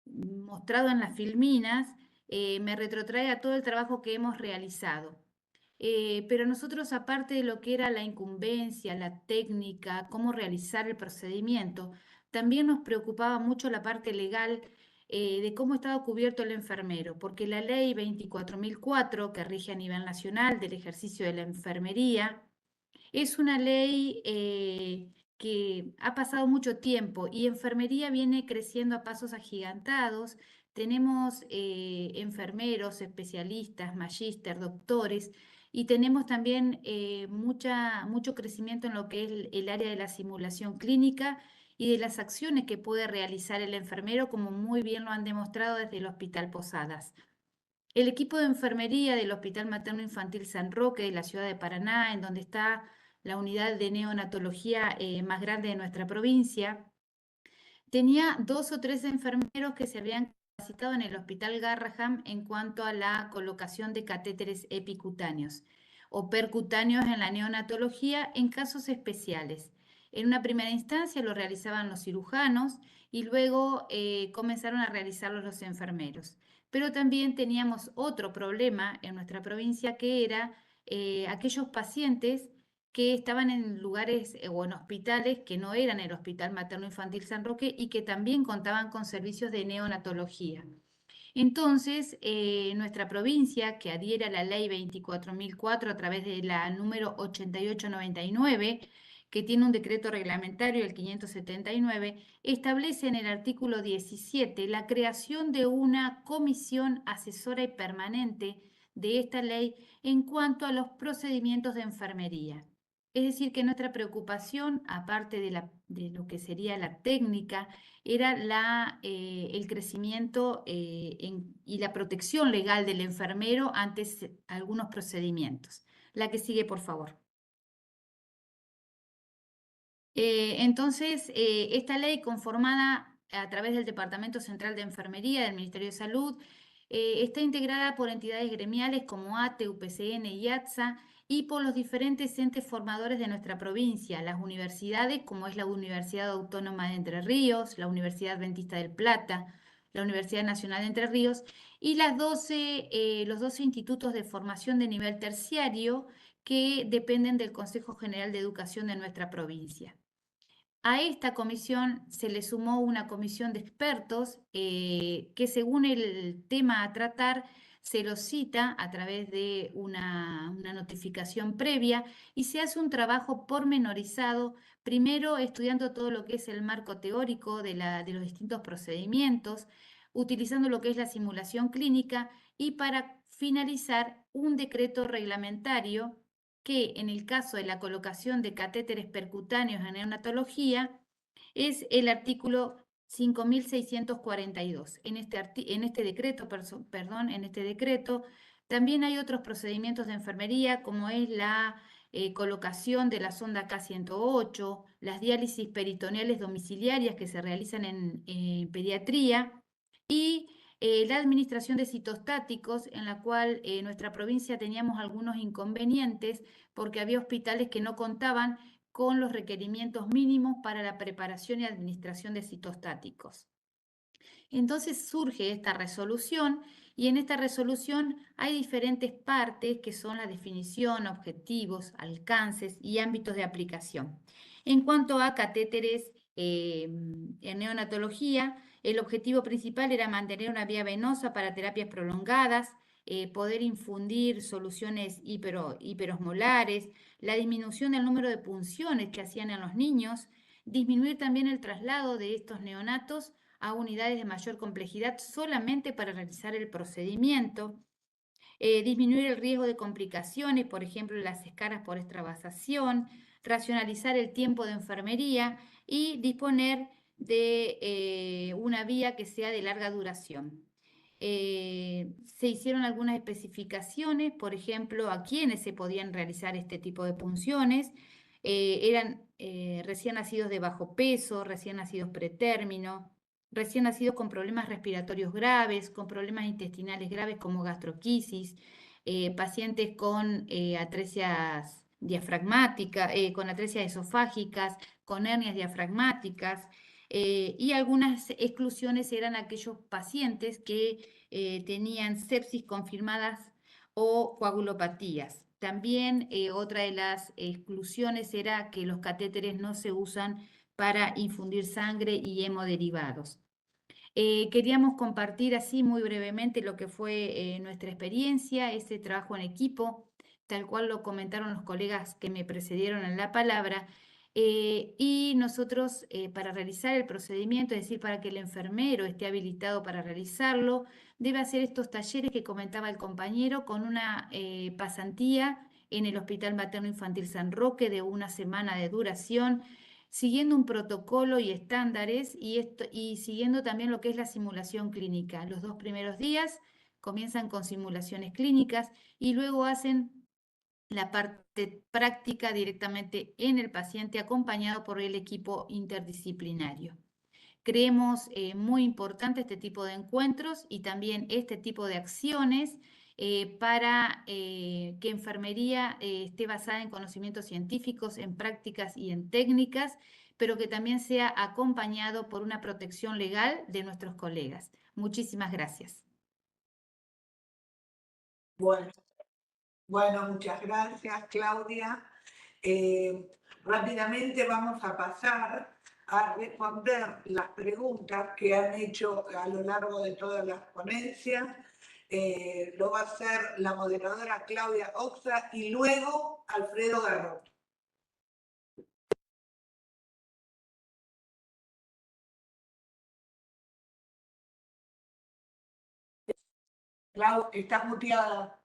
mostrado en las filminas, me retrotrae a todo el trabajo que hemos realizado. Pero nosotros, aparte de lo que era la incumbencia, la técnica, cómo realizar el procedimiento, también nos preocupaba mucho la parte legal de cómo estaba cubierto el enfermero, porque la ley 24.004, que rige a nivel nacional del ejercicio de la enfermería, es una ley que ha pasado mucho tiempo y enfermería viene creciendo a pasos agigantados. Tenemos enfermeros, especialistas, magíster, doctores, y tenemos también mucho crecimiento en lo que es el área de la simulación clínica y de las acciones que puede realizar el enfermero, como muy bien lo han demostrado desde el Hospital Posadas. El equipo de enfermería del Hospital Materno Infantil San Roque de la ciudad de Paraná, en donde está la unidad de neonatología más grande de nuestra provincia, tenía 2 o 3 enfermeros que se habían capacitado en el Hospital Garrahan en cuanto a la colocación de catéteres epicutáneos o percutáneos en la neonatología en casos especiales. En una primera instancia lo realizaban los cirujanos y luego comenzaron a realizarlo los enfermeros. pero también teníamos otro problema en nuestra provincia que era aquellos pacientes que estaban en lugares o en hospitales que no eran el Hospital Materno Infantil San Roque y que también contaban con servicios de neonatología. Entonces, nuestra provincia, que adhiere a la ley 24.004 a través de la número 8899, que tiene un decreto reglamentario, el 579, establece en el artículo 17 la creación de una comisión asesora y permanente de esta ley en cuanto a los procedimientos de enfermería. Es decir, que nuestra preocupación, aparte de lo que sería la técnica, era el crecimiento y la protección legal del enfermero ante algunos procedimientos. La que sigue, por favor. Entonces, esta ley conformada a través del Departamento Central de Enfermería del Ministerio de Salud está integrada por entidades gremiales como ATE, UPCN y ATSA y por los diferentes entes formadores de nuestra provincia, las universidades como es la Universidad Autónoma de Entre Ríos, la Universidad Adventista del Plata, la Universidad Nacional de Entre Ríos y los 12 institutos de formación de nivel terciario que dependen del Consejo General de Educación de nuestra provincia. A esta comisión se le sumó una comisión de expertos que según el tema a tratar se los cita a través de una notificación previa y se hace un trabajo pormenorizado, primero estudiando todo lo que es el marco teórico de los distintos procedimientos, utilizando lo que es la simulación clínica y para finalizar un decreto reglamentario que en el caso de la colocación de catéteres percutáneos en neonatología es el artículo 5642. En este decreto también hay otros procedimientos de enfermería como es la colocación de la sonda K108, las diálisis peritoneales domiciliarias que se realizan en pediatría y la administración de citostáticos, en la cual nuestra provincia teníamos algunos inconvenientes porque había hospitales que no contaban con los requerimientos mínimos para la preparación y administración de citostáticos. Entonces surge esta resolución y en esta resolución hay diferentes partes que son la definición, objetivos, alcances y ámbitos de aplicación. En cuanto a catéteres en neonatología, el objetivo principal era mantener una vía venosa para terapias prolongadas, poder infundir soluciones hiperosmolares, la disminución del número de punciones que hacían en los niños, disminuir también el traslado de estos neonatos a unidades de mayor complejidad solamente para realizar el procedimiento, disminuir el riesgo de complicaciones, por ejemplo, las escaras por extravasación, racionalizar el tiempo de enfermería y disponer de una vía que sea de larga duración. Se hicieron algunas especificaciones, por ejemplo, a quienes se podían realizar este tipo de punciones. Eran recién nacidos de bajo peso, recién nacidos pretérmino, recién nacidos con problemas respiratorios graves, con problemas intestinales graves como gastroquisis, pacientes con atresias diafragmáticas, con atresias esofágicas, con hernias diafragmáticas, y algunas exclusiones eran aquellos pacientes que tenían sepsis confirmadas o coagulopatías. También otra de las exclusiones era que los catéteres no se usan para infundir sangre y hemoderivados. Queríamos compartir así muy brevemente lo que fue nuestra experiencia, ese trabajo en equipo, tal cual lo comentaron los colegas que me precedieron en la palabra, y nosotros para realizar el procedimiento, es decir, para que el enfermero esté habilitado para realizarlo, debe hacer estos talleres que comentaba el compañero con una pasantía en el Hospital Materno Infantil San Roque de una semana de duración, siguiendo un protocolo y estándares y siguiendo también lo que es la simulación clínica. Los 2 primeros días comienzan con simulaciones clínicas y luego hacen la parte práctica directamente en el paciente acompañado por el equipo interdisciplinario. Creemos muy importante este tipo de encuentros y también este tipo de acciones para que enfermería esté basada en conocimientos científicos, en prácticas y en técnicas, pero que también sea acompañado por una protección legal de nuestros colegas. Muchísimas gracias. Bueno, muchas gracias, Claudia. Rápidamente vamos a pasar a responder las preguntas que han hecho a lo largo de todas las ponencias. Lo va a hacer la moderadora Claudia Oxa y luego Alfredo Garrot. Clau, estás muteada.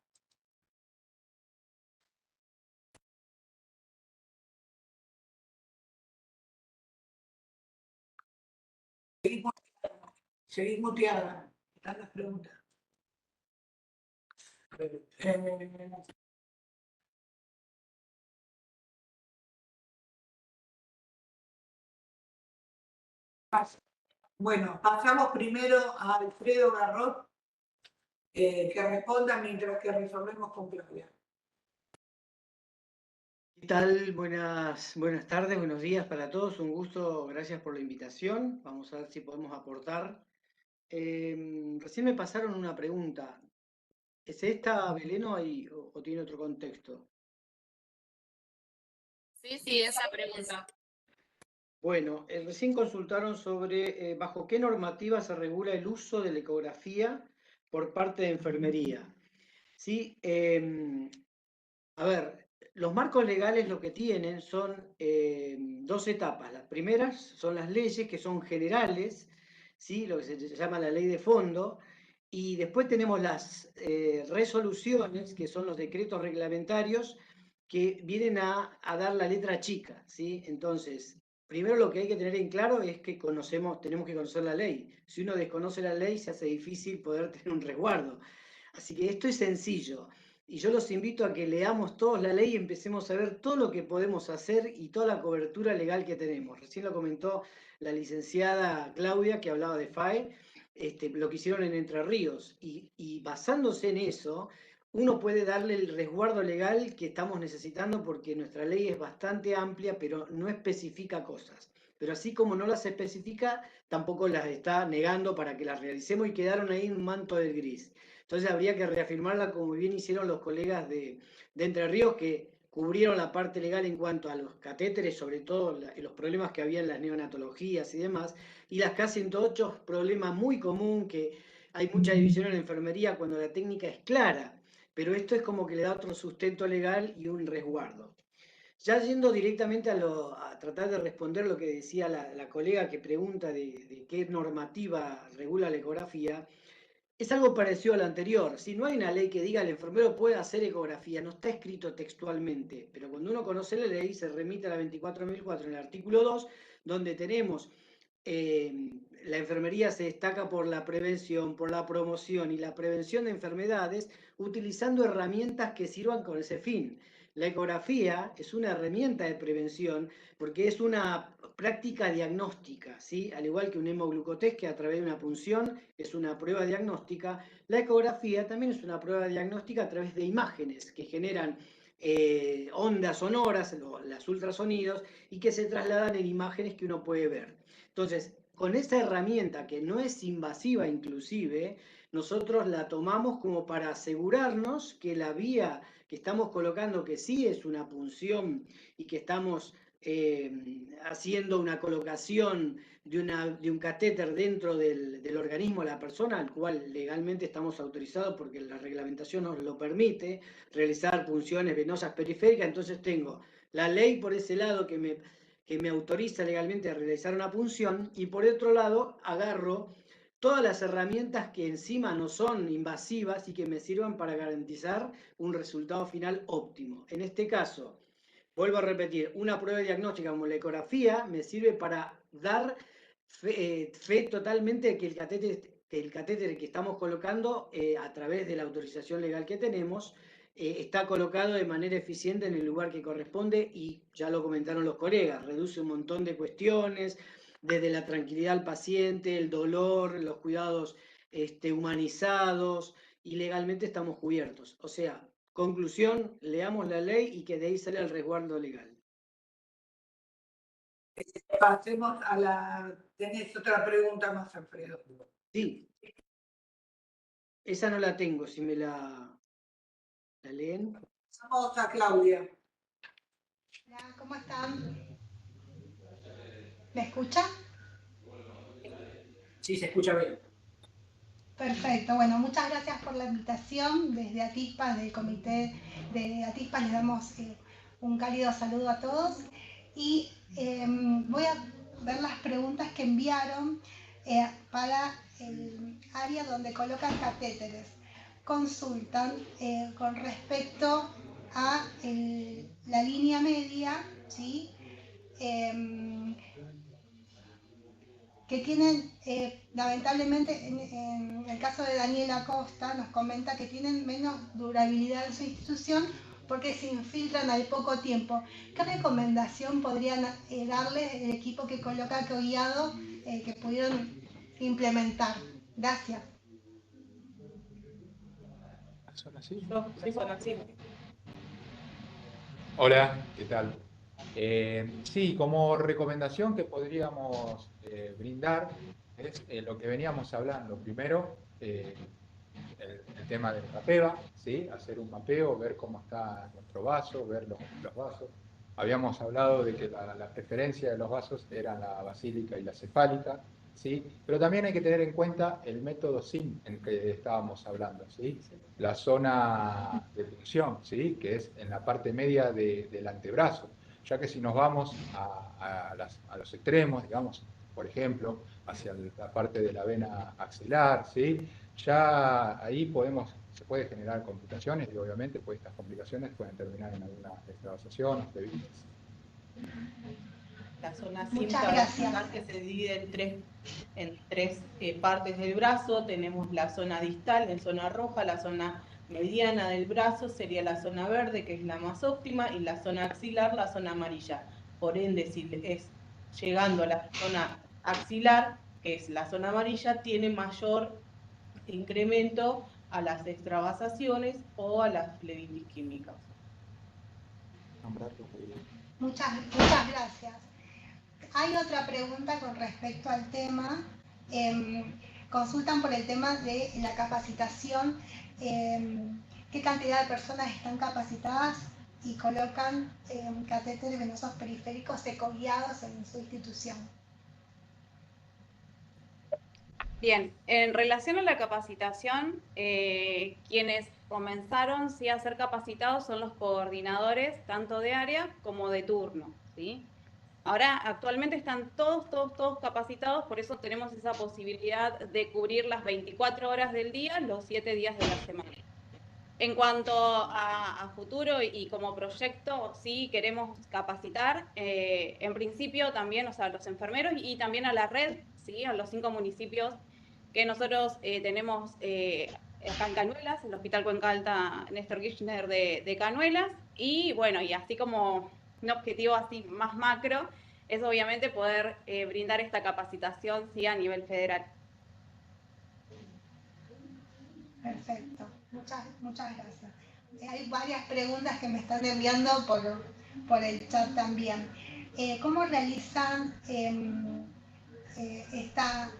Seguís muteada. Están las preguntas. Bueno, pasamos primero a Alfredo Garrot, que responda mientras que resolvemos con Claudia. ¿Qué tal? Buenas tardes, buenos días para todos. Un gusto, gracias por la invitación. Vamos a ver si podemos aportar. Recién me pasaron una pregunta. ¿Es esta, Belén, o tiene otro contexto? Sí, esa pregunta. Bueno, recién consultaron sobre bajo qué normativa se regula el uso de la ecografía por parte de enfermería. ¿Sí? A ver, los marcos legales lo que tienen son dos etapas. Las primeras son las leyes, que son generales, ¿sí? Lo que se llama la ley de fondo, y después tenemos las resoluciones, que son los decretos reglamentarios, que vienen a dar la letra chica, ¿sí? Entonces, primero lo que hay que tener en claro es que tenemos que conocer la ley. Si uno desconoce la ley, se hace difícil poder tener un resguardo. Así que esto es sencillo. Y yo los invito a que leamos todos la ley y empecemos a ver todo lo que podemos hacer y toda la cobertura legal que tenemos. Recién lo comentó la licenciada Claudia, que hablaba de FAE, lo que hicieron en Entre Ríos. Y basándose en eso, uno puede darle el resguardo legal que estamos necesitando, porque nuestra ley es bastante amplia, pero no especifica cosas. Pero así como no las especifica, tampoco las está negando para que las realicemos, y quedaron ahí en un manto del gris. Entonces habría que reafirmarla, como bien hicieron los colegas de Entre Ríos, que cubrieron la parte legal en cuanto a los catéteres, sobre todo los problemas que había en las neonatologías y demás, y las K108, problema muy común, que hay mucha división en la enfermería cuando la técnica es clara, pero esto es como que le da otro sustento legal y un resguardo. Ya yendo directamente a tratar de responder lo que decía la colega que pregunta de qué normativa regula la ecografía, es algo parecido a lo anterior. Si no hay una ley que diga el enfermero puede hacer ecografía, no está escrito textualmente, pero cuando uno conoce la ley se remite a la 24.004 en el artículo 2, donde tenemos la enfermería se destaca por la prevención, por la promoción y la prevención de enfermedades, utilizando herramientas que sirvan con ese fin. La ecografía es una herramienta de prevención porque es una práctica diagnóstica, ¿sí? Al igual que un hemoglucotest, que a través de una punción es una prueba diagnóstica, la ecografía también es una prueba diagnóstica a través de imágenes que generan ondas sonoras, los ultrasonidos, y que se trasladan en imágenes que uno puede ver. Entonces, con esa herramienta que no es invasiva inclusive, nosotros la tomamos como para asegurarnos que la vía que estamos colocando, que sí es una punción y que estamos haciendo una colocación de un catéter dentro del organismo de la persona, al cual legalmente estamos autorizados porque la reglamentación nos lo permite, realizar punciones venosas periféricas. Entonces tengo la ley por ese lado que me autoriza legalmente a realizar una punción, y por otro lado agarro todas las herramientas que encima no son invasivas y que me sirvan para garantizar un resultado final óptimo. En este caso, vuelvo a repetir, una prueba diagnóstica como la ecografía me sirve para dar fe totalmente de que el catéter que estamos colocando a través de la autorización legal que tenemos está colocado de manera eficiente en el lugar que corresponde, y ya lo comentaron los colegas, reduce un montón de cuestiones, desde la tranquilidad al paciente, el dolor, los cuidados humanizados, y legalmente estamos cubiertos. O sea, conclusión, leamos la ley y que de ahí sale el resguardo legal. Pasemos a la... ¿Tenés otra pregunta más, Alfredo? Sí. Esa no la tengo, si me la... ¿La leen? Vamos a Claudia. Hola, ¿cómo están? ¿Me escucha? Sí, se escucha bien. Perfecto, bueno, muchas gracias por la invitación. Desde ATISPA, del comité de ATISPA, les damos un cálido saludo a todos. Y voy a ver las preguntas que enviaron para el área donde colocan catéteres. Consultan con respecto a la línea media, ¿sí? Que tienen, lamentablemente, en el caso de Daniela Costa, nos comenta que tienen menos durabilidad en su institución porque se infiltran al poco tiempo. ¿Qué recomendación podrían darle el equipo que coloca coguiado que pudieron implementar? Gracias. Hola, ¿qué tal? Sí, como recomendación que podríamos brindar es lo que veníamos hablando. Primero, el tema del mapeo, ¿sí? Hacer un mapeo, ver cómo está nuestro vaso, ver los vasos. Habíamos hablado de que la preferencia de los vasos eran la basílica y la cefálica, ¿sí? Pero también hay que tener en cuenta el método SIM en el que estábamos hablando, ¿sí? La zona de punción, ¿sí? Que es en la parte media del antebrazo, ya que si nos vamos a los extremos, digamos, por ejemplo, hacia la parte de la vena axilar, ¿sí? Ya ahí se puede generar complicaciones y obviamente pues estas complicaciones pueden terminar en alguna extravasación o flebitis. La zona Muchas simple que se divide en tres partes del brazo. Tenemos la zona distal, en zona roja, la zona mediana del brazo sería la zona verde, que es la más óptima, y la zona axilar, la zona amarilla. Por ende, si es llegando a la zona axilar, que es la zona amarilla, tiene mayor incremento a las extravasaciones o a las flebitis químicas. Muchas gracias. Hay otra pregunta con respecto al tema. Consultan por el tema de la capacitación. ¿Qué cantidad de personas están capacitadas y colocan catéteres venosos periféricos ecoguiados en su institución? Bien, en relación a la capacitación, quienes comenzaron sí, a ser capacitados son los coordinadores tanto de área como de turno, ¿sí? Ahora actualmente están todos capacitados, por eso tenemos esa posibilidad de cubrir las 24 horas del día, los 7 días de la semana. En cuanto a futuro y como proyecto, sí queremos capacitar, en principio también, o sea, a los enfermeros y también a la red, ¿sí? A los 5 municipios que nosotros tenemos acá en Cañuelas, el Hospital Cuenca Alta Néstor Kirchner de Cañuelas, y bueno, y así como un objetivo así más macro, es obviamente poder brindar esta capacitación, sí, a nivel federal. Perfecto, muchas gracias. Hay varias preguntas que me están enviando por el chat también. ¿Cómo realizan esta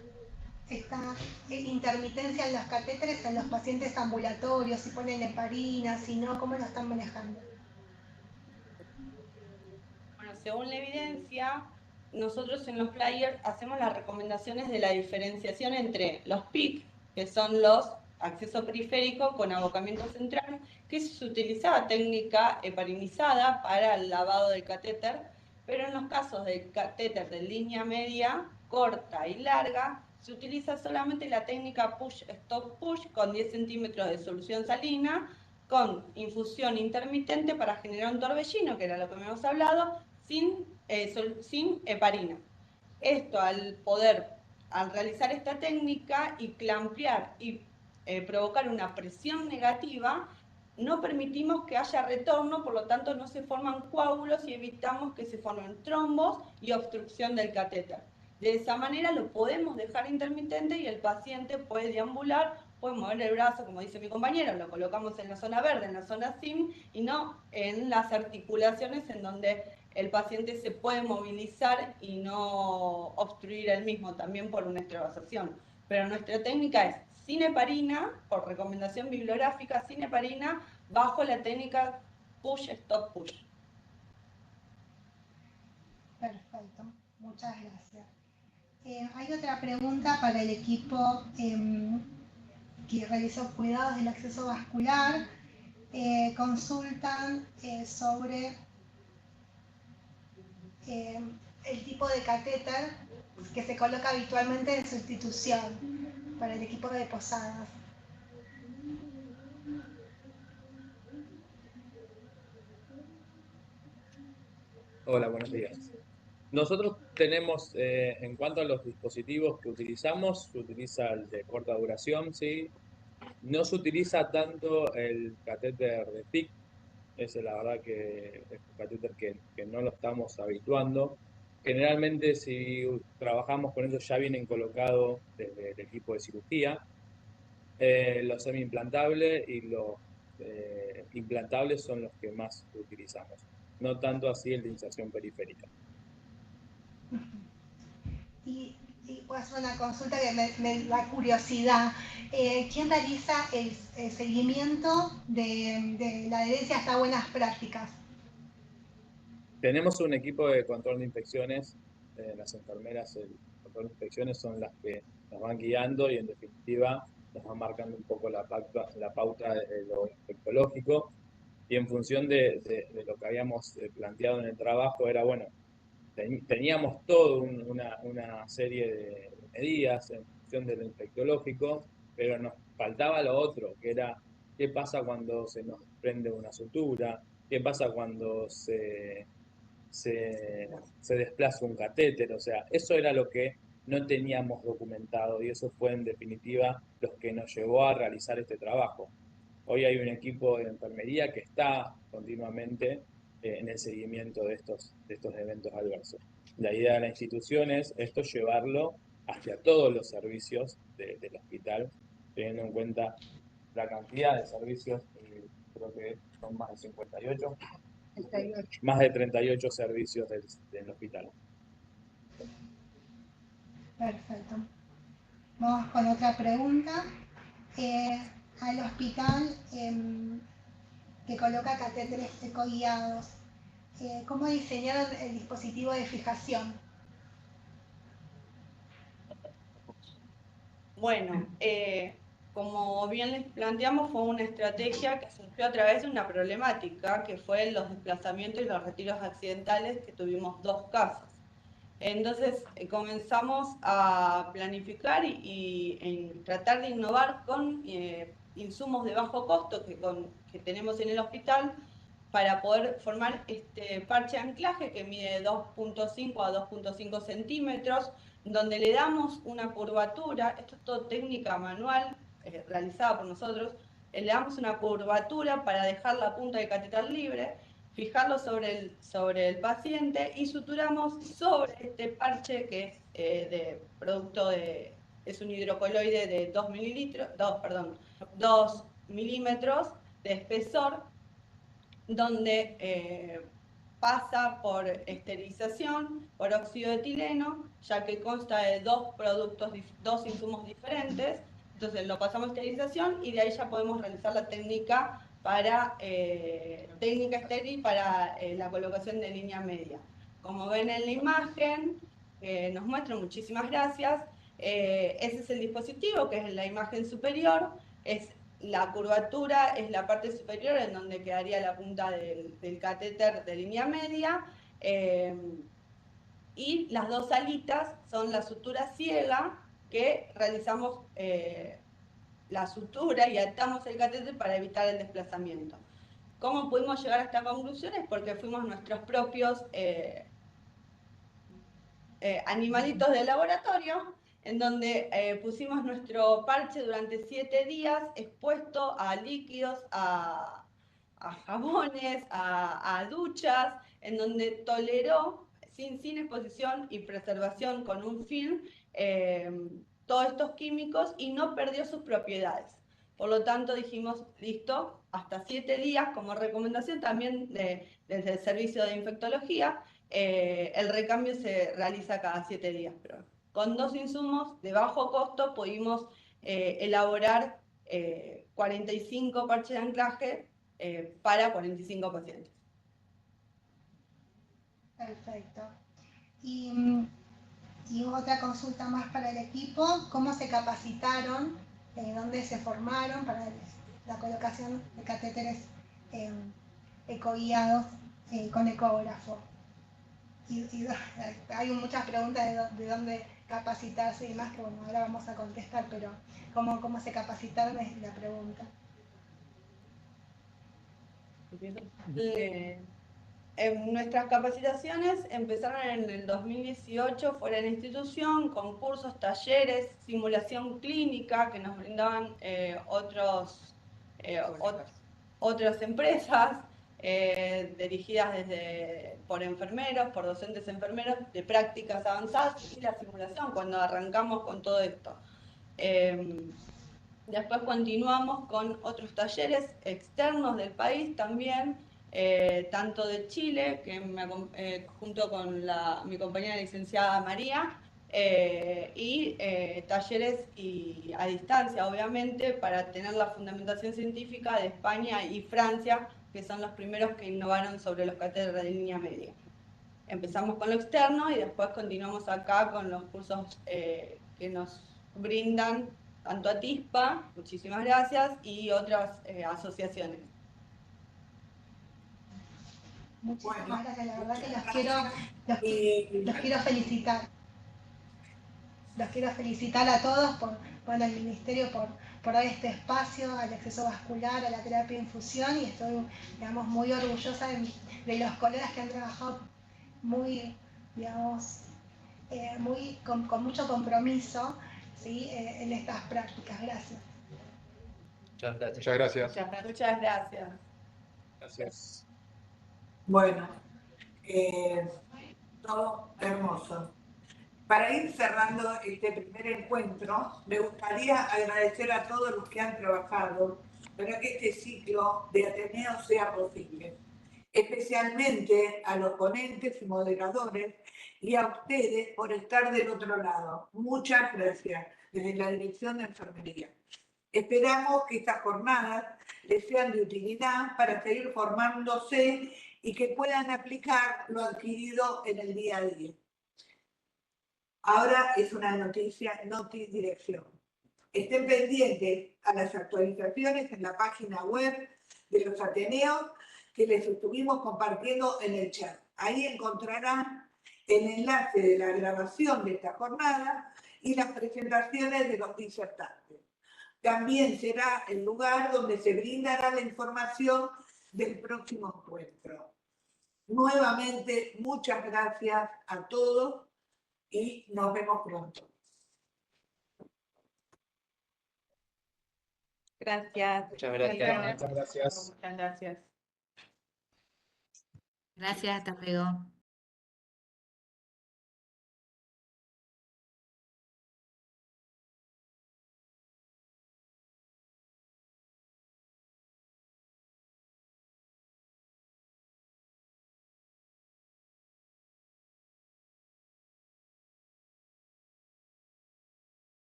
intermitencia en los catéteres en los pacientes ambulatorios? Si ponen heparina, si no, ¿cómo lo están manejando? Bueno, según la evidencia, nosotros en los flyers hacemos las recomendaciones de la diferenciación entre los PIC, que son los acceso periférico con abocamiento central, que se utilizaba técnica heparinizada para el lavado del catéter, pero en los casos de catéter de línea media, corta y larga, se utiliza solamente la técnica push-stop-push con 10 centímetros de solución salina, con infusión intermitente para generar un torbellino, que era lo que habíamos hablado, sin heparina. Esto al realizar esta técnica y clampear y provocar una presión negativa, no permitimos que haya retorno, por lo tanto no se forman coágulos y evitamos que se formen trombos y obstrucción del catéter. De esa manera lo podemos dejar intermitente y el paciente puede deambular, puede mover el brazo, como dice mi compañero, lo colocamos en la zona verde, en la zona SIM, y no en las articulaciones en donde el paciente se puede movilizar y no obstruir él mismo también por una extravasación. Pero nuestra técnica es sin heparina, por recomendación bibliográfica, sin heparina, bajo la técnica push-stop-push. Perfecto, muchas gracias. Hay otra pregunta para el equipo que realizó cuidados del acceso vascular. Consultan sobre el tipo de catéter que se coloca habitualmente en sustitución para el equipo de Posadas. Hola, buenos días. Nosotros tenemos, en cuanto a los dispositivos que utilizamos, se utiliza el de corta duración, ¿sí? No se utiliza tanto el catéter de PIC, ese la verdad que es un catéter que no lo estamos habituando. Generalmente si trabajamos con ellos ya vienen colocados desde el equipo de cirugía. Los semi-implantables y los implantables son los que más utilizamos, no tanto así el de inserción periférica. Y puedo hacer una consulta que me da curiosidad. ¿Quién realiza el seguimiento de la adherencia a estas buenas prácticas? Tenemos un equipo de control de infecciones, las enfermeras del control de infecciones son las que nos van guiando y en definitiva nos van marcando un poco la pauta de lo infectológico y en función de lo que habíamos planteado en el trabajo era, bueno, teníamos toda una serie de medidas en función de lo infectológico, pero nos faltaba lo otro, que era qué pasa cuando se nos prende una sutura, qué pasa cuando se desplaza un catéter, o sea, eso era lo que no teníamos documentado y eso fue en definitiva lo que nos llevó a realizar este trabajo. Hoy hay un equipo de enfermería que está continuamente en el seguimiento de estos eventos adversos. La idea de la institución es esto llevarlo hacia todos los servicios del hospital, teniendo en cuenta la cantidad de servicios, creo que son más de 58. Más de 38 servicios del hospital. Perfecto. Vamos con otra pregunta. Al hospital que coloca catéteres ecoguiados, ¿cómo diseñaron el dispositivo de fijación? Bueno, como bien les planteamos, fue una estrategia que surgió a través de una problemática que fue los desplazamientos y los retiros accidentales, que tuvimos 2 casos. Entonces comenzamos a planificar y tratar de innovar con insumos de bajo costo que tenemos en el hospital para poder formar este parche de anclaje que mide 2.5 a 2.5 centímetros, donde le damos una curvatura, esto es todo técnica manual realizada por nosotros, le damos una curvatura para dejar la punta del catéter libre, fijarlo sobre el paciente y suturamos sobre este parche que es es un hidrocoloide de 2 milímetros de espesor, donde pasa por esterilización, por óxido de etileno, ya que consta de 2 insumos diferentes. Entonces lo pasamos a esterilización y de ahí ya podemos realizar la técnica estéril para la colocación de línea media. Como ven en la imagen, nos muestran, muchísimas gracias, ese es el dispositivo, que es la imagen superior, la curvatura es la parte superior en donde quedaría la punta del catéter de línea media, y las 2 alitas son la sutura ciega, que realizamos la sutura y atamos el catéter para evitar el desplazamiento. ¿Cómo pudimos llegar a estas conclusiones? Porque fuimos nuestros propios animalitos de laboratorio, en donde pusimos nuestro parche durante 7 días expuesto a líquidos, a jabones, a duchas, en donde toleró sin exposición y preservación con un film todos estos químicos y no perdió sus propiedades. Por lo tanto dijimos, listo, hasta 7 días como recomendación también desde el servicio de infectología. El recambio se realiza cada 7 días, pero con 2 insumos de bajo costo pudimos elaborar 45 parches de anclaje para 45 pacientes. Perfecto. Y otra consulta más para el equipo, ¿cómo se capacitaron? ¿Dónde se formaron para la colocación de catéteres ecoguiados con ecógrafo? Y hay muchas preguntas de dónde capacitarse y demás, que bueno, ahora vamos a contestar, pero ¿cómo se capacitaron es la pregunta? Nuestras capacitaciones empezaron en el 2018 fuera de la institución, con cursos, talleres, simulación clínica que nos brindaban otras empresas dirigidas por enfermeros, por docentes enfermeros de prácticas avanzadas y la simulación cuando arrancamos con todo esto. Después continuamos con otros talleres externos del país también, tanto de Chile, que junto con mi compañera licenciada María, y talleres a distancia, obviamente, para tener la fundamentación científica de España y Francia, que son los primeros que innovaron sobre los catéteres de línea media. Empezamos con lo externo y después continuamos acá con los cursos que nos brindan tanto ATISPA, muchísimas gracias, y otras asociaciones. Muchísimas gracias, la verdad que los quiero felicitar. Los quiero felicitar a todos por el Ministerio por dar este espacio al acceso vascular, a la terapia de infusión, y estoy, digamos, muy orgullosa de los colegas que han trabajado muy, digamos, con mucho compromiso, ¿sí? En estas prácticas. Gracias. Muchas gracias. Muchas gracias. Muchas gracias. Gracias. Bueno, todo hermoso. Para ir cerrando este primer encuentro, me gustaría agradecer a todos los que han trabajado para que este ciclo de Ateneo sea posible, especialmente a los ponentes y moderadores y a ustedes por estar del otro lado. Muchas gracias desde la Dirección de Enfermería. Esperamos que estas jornadas les sean de utilidad para seguir formándose y que puedan aplicar lo adquirido en el día a día. Ahora es una noticia, dirección. Estén pendientes a las actualizaciones en la página web de los Ateneos que les estuvimos compartiendo en el chat. Ahí encontrarán el enlace de la grabación de esta jornada y las presentaciones de los disertantes. También será el lugar donde se brindará la información del próximo encuentro. Nuevamente, muchas gracias a todos y nos vemos pronto. Gracias. Muchas gracias. Muchas gracias. Muchas gracias. Gracias, hasta luego.